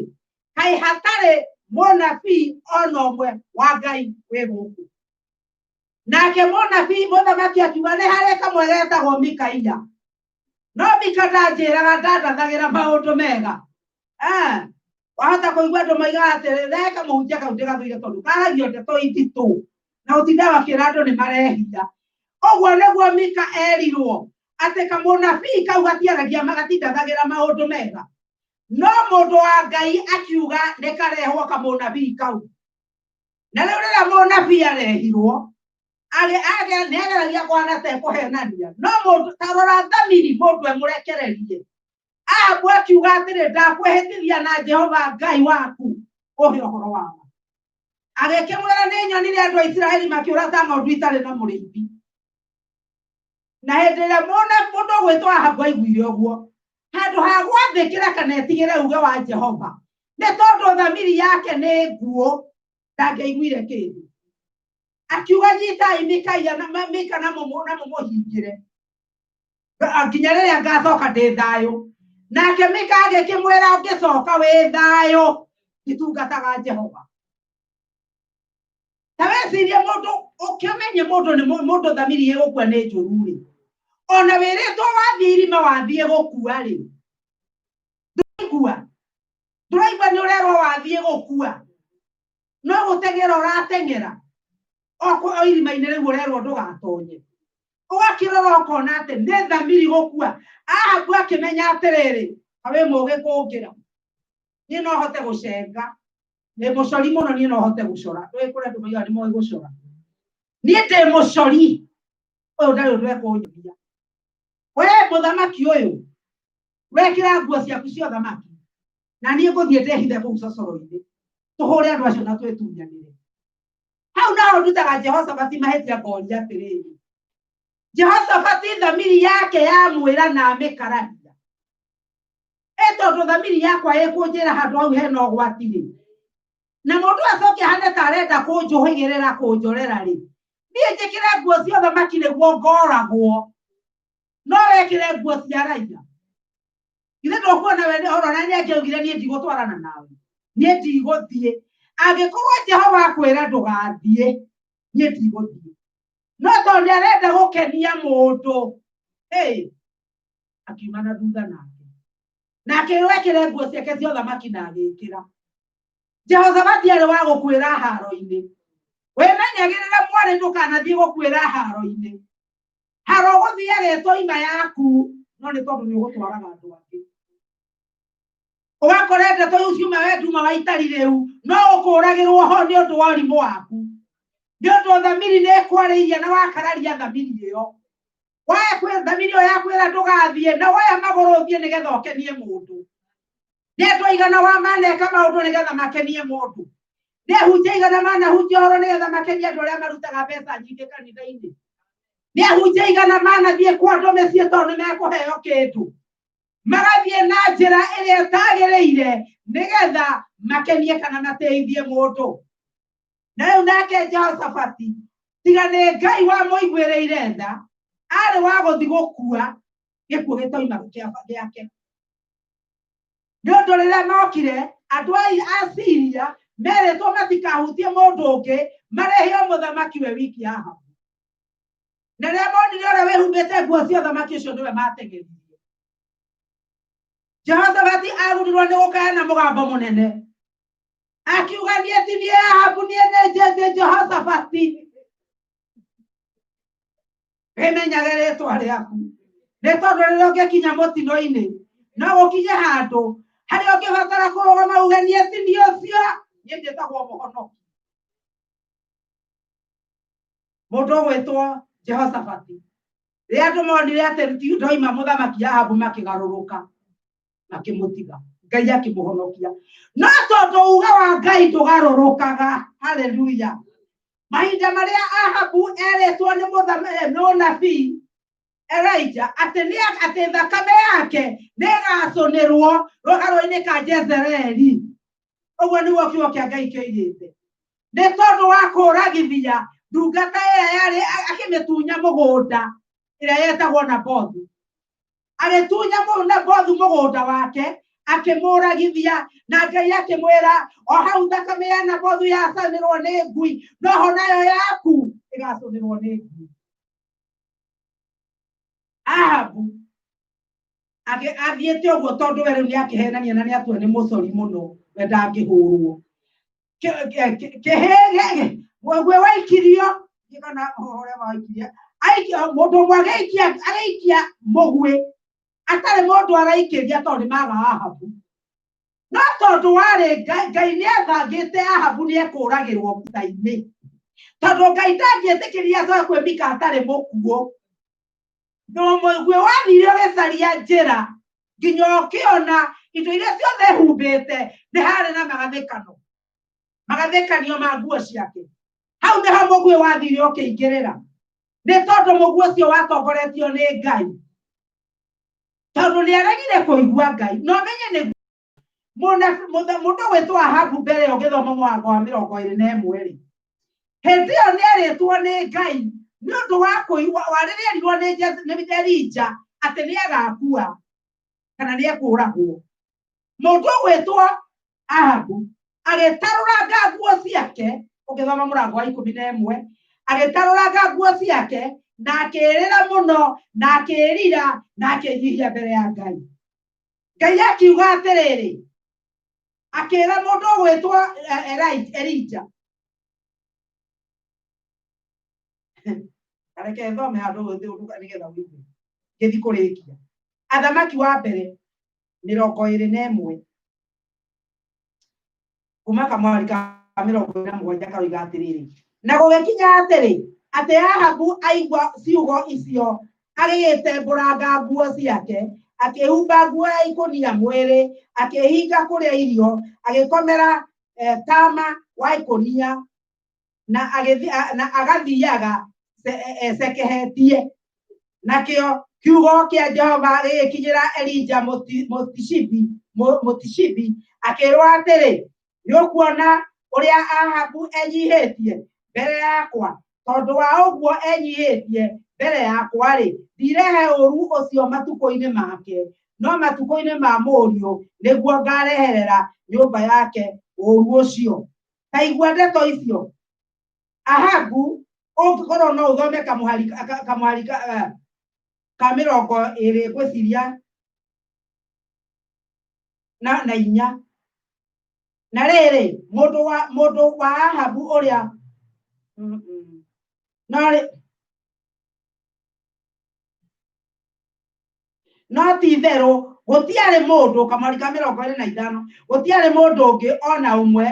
kaĩ hatarĩ mũnabii ona ũmwe wa Ngai wĩ gũkũ nake mũnabii mũthamaki akiuga nĩ harĩ kamwe getagwo Mikaia no Mika ndanjĩraga ndandathagĩra maũndũ mega wahota kũigua andũ moigaga atĩrĩ reka mũhunjia kau ndĩgathũire tondũ karagio ndeto ititũ na ũtinda wakĩra andũ nĩ marehitha ũguo nĩguo Mika erirwo atĩ kamũnabii kau gatitindathagĩra maũndũ mega no mũndũ wa Ngai akiuga nĩ karehwo kamũnabii kau na rĩu rĩrĩa mũnabii arehirwo nĩ ageragia kwana ta ekũhenania no mũndũ tarora thamiri mũndũ emũrekererie Ahabu akiuga atĩrĩ ndakwĩhĩtithia na Jehova Ngai waku ũhe ũhoro wao agĩkĩmwĩra nĩ nyonire andũ a Isiraeli makĩũraga ng'ondu itarĩ na mũrĩithi na hĩndĩ ĩrĩa mũndũ gwĩtwo Ahabu aiguire ũguo handũ ha gwathĩkĩra kana etigĩre uge wa Jehova nĩ tondũ thamiri yake nĩ nguũ ndangĩaiguire kĩndũ akiuga nyitai Mikaia na Mika na mũmũhingĩre nginya rĩrĩa ngacoka ndĩ thayũ nake Mika agĩkĩmwĩra ũngĩcoka wĩ thayũ itungataga Jehova ta wecirie mũndũ ũkĩmenye mũndũ thamiri ĩgũkua nĩ njũru rĩ ona wĩrĩtwo wathiĩ irima wathiĩ gũkua rĩ ndũraigua nĩ ũrerwo wathiĩ gũkua no gũteng'era ũrateng'era o irima-inĩ rĩu ũrerwo ndũgatonye ũgakĩrora ũkona atĩ nĩ thamiri gũkua Ahabu akĩmenya atĩrĩrĩ wĩ mũũgĩ kũngĩra niĩ no hote gũcenga nĩ mũcori mũno niĩ no hote gũcora ndũĩ kũrĩa andũ moigaga nĩ moĩ gũcora niĩ ndĩ mũcori ũyũ ndarĩ ũndũ ekũnyonia we mũthamaki ũyũ wekĩra nguo ciaku cia ũthamaki na niĩ ngũthiĩ ndĩhithe kũu cocoro-inĩ tũhũre andũ acio na twĩtunyanĩre hau naho ndutaga Jehoshafati mahĩtia ngoria atĩrĩrĩ Jehoshafati thamiri yake yamwĩra na amĩkararia tondu thamiri yakwa ikunjira handu hau hena ũgwati rĩ na mũndũ acoke hane tarenda kũnjũhĩgĩrĩra kũnjorera rĩ niĩ njĩkĩre nguo cia ũthamaki nĩguo ngoragwo no wekĩre nguo cia raia ithe ndũkuona we ũhoro na nĩangĩaugire niĩ ndigũtwarana nawe niĩ ndigũthiĩ angĩkorwo Jehova akwĩra ndũgathiĩ niĩ ndigũthiĩ no tondũ nĩarenda gũkenia mũndũ akiuma na thutha nake wekĩre nguo ciake cia ũthamaki na agĩkĩra Jehoshafati arĩ wa gũkwĩra haro-inĩ wĩmenyagĩrĩre mwarĩ ndũkanathiĩ gũkwĩra haro-inĩ haro gũthiage toima yaku no nĩ tondũ nĩ ũgũtwaraga andũ angĩ ũgakora ndeto ciuma we nduma wa itari rĩu no ũkũragĩrwo ho nĩ ũndũ wa ũrimũ waku nĩ ũndũ thamiri nĩ ĩkwarĩirie na wakararia thamiri ĩyo thamiri ĩyo yakwĩra ndũgathiĩ na woya magũrũ ũthiĩ nĩgetha ũkenie mũndũ nĩ andũ aigana wa maneka maũndũ nĩgetha makenie mũndũ nĩ ahunjia aigana manahunjia ũhoro nĩgetha makenie andũ arĩa marutaga mbeca nyingĩ kanitha-inĩ nĩ ahunjia aigana manathiĩ kwa andũ mĩciĩ tondũ nĩmekũheo kĩndũ magathiĩ na njĩra ĩrĩa ĩtagĩrĩire nĩgetha makenie kana mateithie mũndũ na rĩu nake Jehoshafati tiga nĩ Ngai wa mũiguĩrĩire tha arĩ wa gũthiĩ gũkua gĩkuũ gĩtoima gĩake nĩ ũndũ rĩrĩa mokire andũ a Syria merĩtwo matikahutie mũndũ ũngĩ marehio mũthamaki we wiki Ahabu na rĩrĩa monire ũrĩa wĩhumbĩte nguo cia ũthamaki ũcio nĩwe mateng'eririe Jehoshafati agurirwo nĩ gũkaya na mũgambo mũnene akiuga niĩ ti niĩ Ahabu niĩ nĩ Jehoshafati wĩmenyage rĩtwa rĩaku nĩ tondũ rĩrĩa ũngĩkinya mũtino-inĩ no gũkinye handũ harĩa ũngĩbatara kũrũgama uge niĩ ti niĩ ũcio niĩ njĩtagwo mũhonoki mũndũ ũgwĩtwo Jehoshafati rĩrĩa andũ monire atĩ ndoima mũthamaki Ahabu makĩgarũrũka makĩmũtiga Ngai akĩmũhonokia no tondũ uga wa Ngai ndũgarũrũkaga haleluya mahinda marĩa Ahabu erĩtwo nĩ mũnabii Elijah atĩ thakame yake nĩĩgacũnĩrwo rũgaro-inĩ ka Jezereli ũguo nĩguo kiugo kĩa Ngai kĩoigĩte nĩ tondũ wa kũragithia ndungata ĩrĩa yarĩ akĩmĩtunya mũgũnda ĩrĩa yetagwo Nabothu agĩtunya Nabothu mũgũnda wake akĩmũragithia na Ngai akĩmwĩra o hau thakame ya Nabothu yacanĩrwo nĩ ngui noho nayo yaku ĩgacũnĩrwo nĩ ngui Ahabu athiĩte ũguo tondũ we rĩu nĩakĩhenania na nĩatua nĩ mũcori mũno we ndangĩhũrwo we waikirio kana ũrĩa waikiria mũndũ ũmwe agĩikia mũgwĩ atarĩ mũndũ araikĩria tondũ maga Ahabu no tondũ warĩ Ngai nĩathangĩte Ahabu nĩekũragĩrwo mbuta-inĩ tondũ Ngai ndangĩetĩkĩria acoke kwĩmika atarĩ mũkuũ mũgwĩ wathire ũgĩcaria njĩra nginya ũkĩona indo iria ciothe humbĩte nĩ harĩ na magathĩkanio ma nguo ciake hau nĩho mũgwĩ wathire ũkĩingĩrĩra nĩ tondũ mũgwĩ ũcio watongoretio nĩ Ngai tondũ nĩaregire kũigua Ngai no menye nĩ mũndũ gwĩtwo Ahabu mbere ũgĩthoma mũhaka wa 21 hĩndĩ ĩyo nĩerĩtwo nĩ Ngai nĩ ũndũ wa kũigua rĩrĩa erirwo nĩ Elija atĩ nĩagakua kana nĩekũragwo mũndũ gwĩtwo Ahabu agĩtarũranga nguo ciake ũgĩthoma mũrango wa 11 agĩtarũranga nguo ciake na akĩrĩra mũno na akĩrira na akĩnyihia mbere ya Ngai Ngai akiuga atĩrĩrĩ akĩra mũndũ gwĩtwo Elija areke thome handũ nĩgetha ũigue gĩthi kũrĩkia Athamaki wa mbere 21 kuma kamwari ka 27 karoiga atĩrĩrĩ na gũgĩkinya atĩ Ahabu aigua ciugo icio agĩgĩtembũranga nguo ciake akĩhumba nguo ya ikũnia mwĩrĩ akĩhinga kũrĩa irio agĩkomera tama wa ikũnia na agathiaga cekehetie nakio kiugo kia Jehova gikinyira Elija Mutishibi akirwa atiri nĩũkuona ũrĩa Ahabu enyihetie mbere yakwa tondu wa ũguo enyihetie mbere yakwa rĩ ndirehe ũru ũcio matukũ-inĩ make no matukũ-inĩ ma mũriũ nĩguo ngareherera nyũmba yake ũru ũcio. Kaigua ndeto icio Ahabu ũngĩkorwo no ũthome kamuhari ka 20 gwĩciria na inya na rĩrĩ mũndũ wa Ahabu ũrĩa no ti itherũ gũtiarĩ mũndũ kamuhari ka 25 gũtiarĩ mũndũ ũngĩ ona ũmwe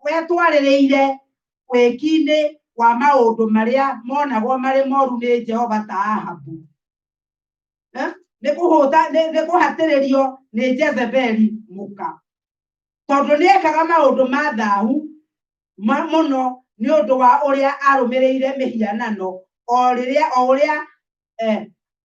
wetwarĩrĩire wĩki-inĩ wa maũndũ marĩa monagwo marĩ moru nĩ Jehova ta Ahabu. Nĩ kũhatĩrĩrio nĩ Jezebeli mũka tondũ nĩekaga maũndũ ma thahu mũno nĩ ũndũ wa ũrĩa arũmĩrĩire mĩhianano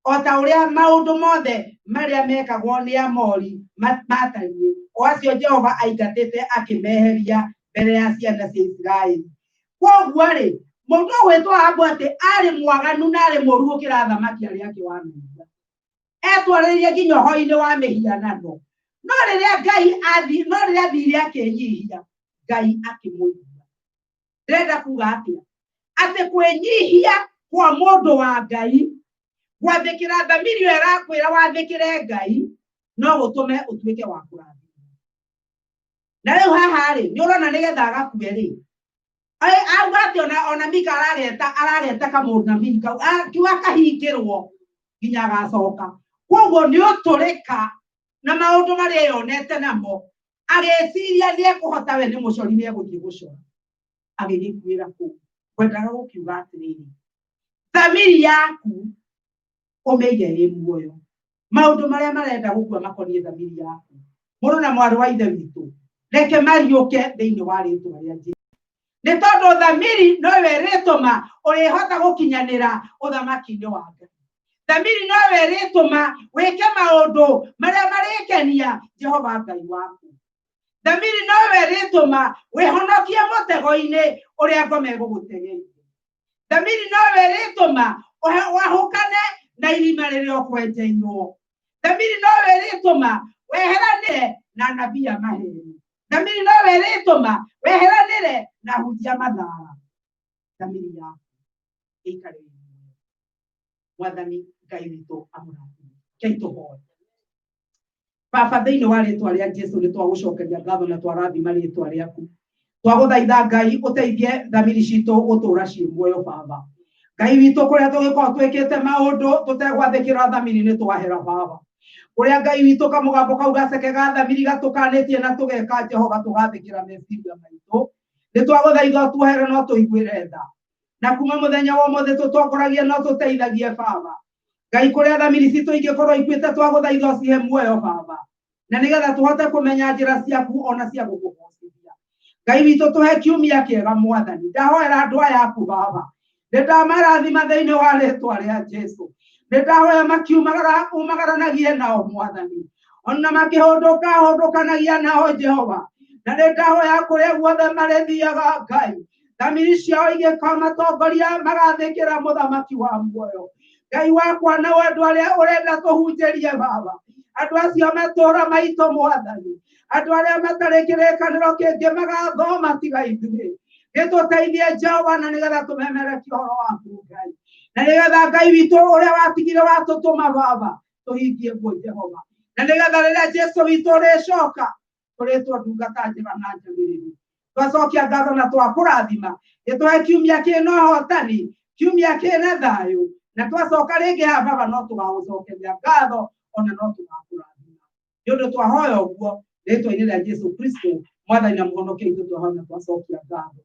o ta ũrĩa maũndũ mothe marĩa mekagwo nĩ Amori matariĩ o acio Jehova aingatĩte akĩmeheria mbere ya ciana cia Isiraeli. Koguo rĩ mũndũ gwĩtwo Ahabu atĩ arĩ mwaganu na arĩ mũru gũkĩra thamaki arĩa angĩ wa Misiri etwarĩrĩire nginya ũhoro-inĩ wa mĩhianano no rĩrĩa athire akĩnyihia Ngai akĩmũigua. Ndĩrenda kuga atĩa atĩ kwĩnyihia kwa mũndũ wa Ngai gwathĩkĩra thamiri ĩyo ĩrakwĩra wathĩkĩre Ngai no gũtũme ũtuĩke wa kũrathimwo. Na rĩu haha rĩ nĩũrona nĩgetha agakue rĩ auga atĩ ona Mika arageta kamũnabii kau akiuga kahingĩrwo nginya agacoka. Koguo nĩũtũrĩka na maũndũ marĩa yonete namo agĩciria nĩekũhota we nĩ mũcori nĩegũthiĩ gũcora agĩgĩkuĩra kũu. Kwendaga gũkiuga atĩrĩrĩ thamiri yaku ũmĩige ĩ muoyo. Maũndũ marĩa marenda gũkua makoniĩ thamiri yaku mũrũ na mwarĩ wa ithe witũ reke mariũke thĩinĩ wa rĩtwa rĩa Jesũ. Nĩ tondũ thamiri nowe ĩrĩtũma ũrĩhota gũkinyanĩra ũthamaki-inĩ wa Ngai. Thamiri nowe ĩrĩtũma wĩke maũndũ marĩa marĩkenia Jehova Ngai waku. Thamiri nowe ĩrĩtũma wĩhonokie mũtego-inĩ ũrĩa ngome gũgũtegeire. Thamiri nowe ĩrĩtũma wahũkane na irima rĩrĩa ũkwenjeirwo. Thamiri nowe ĩrĩtũma weheranĩre na anabii a maheni. Thamiri nowe ĩrĩtũma weheranĩre na hunjia mathara. Thamiri yaku ĩikare muoyo. Mwathani Ngai witũ amũrathime. Kei tũhoe. Baba thĩinĩ wa rĩtwa rĩa Jesũ nĩtwagũcokeria ngatho na twarathima rĩtwa rĩaku. Twagũthaitha Ngai ũteithie thamiri citũ gũtũũra ciĩ muoyo Baba. Ngai witũ kũrĩa tũgĩkorwo twĩkĩte maũndũ tũtegwathĩkĩra thamiri nĩtwahera Baba. Kũrĩa Ngai witũ kamũgambo kau gacekega thamiri gatũkanĩtie na tũgeka Jehova tũgathĩkĩra meciria maitũ. Nĩtwagũthaitha tuohere no tũiguĩre tha. Na kuma mũthenya wa ũmũthĩ tũtongoragie no tũteithagie Baba. Ngai kũrĩa thamiri citũ ingĩkorwo ikuĩte twagũthaitha ũcihe muoyo Baba. Na nĩgetha tũhote kũmenya njĩra ciaku ona cia gũkũgocithia. Ngai witũ tũhe kiumia kĩega Mwathani. Ndahoera andũ aya aku Baba. Nĩndamarathima thĩinĩ wa rĩtwa rĩa Jesũ. Nĩndahoya makiumagaranagie nao Mwathani. Ona makĩhũndũkanagia nao Jehova. Na nĩndahoya kũrĩa guothe marĩthiaga Ngai. Thamiri ciao igĩkamatongoria magathĩkĩra mũthamaki wa muoyo. Ngai wakwa na andũ arĩa ũrenda tũhunjĩrie Baba. Andũ acio matũũra maitũ Mwathani. Andũ arĩa matarĩ kĩrĩkanĩro kĩngĩ magathoma tiga ithuĩ. Gĩtũteithie Jehova na nĩgetha tũmemerekie ũhoro waku Ngai. Na nĩgetha Ngai witũ ũrĩa watigire watũtũma Baba tũhingie guo Jehova. Na nĩgetha rĩrĩa Jesũ witũ ũrĩcoka tũrĩtwo ndungata njega na njagĩrĩru. Twacokia ngatho na twakũrathima. Gĩtũhe kiumia kĩna ũhotani, kiumia kĩna thayũ. Na twacoka rĩngĩ haha Baba no tũgagũcokeria ngatho ona no tũgakũrathima. Nĩ ũndũ twahoya ũguo rĩtwa-inĩ rĩa Jesũ Kristo Mwathani na Mũhonokia witũ twahoya na twacokia ngatho.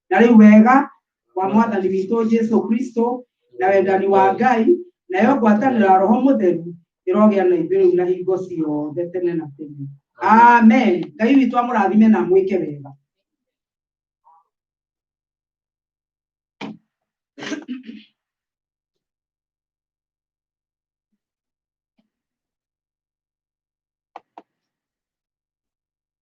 Na rĩu wega wa Mwathani witũ Jesũ Kristo na wendani wa Ngai nayo ngwatanĩro Roho Mũtheru ĩrogĩa na ithuĩ na hingo ciothe tene na tene. Amen. Ngai witũ amũrathime na mwĩke wega.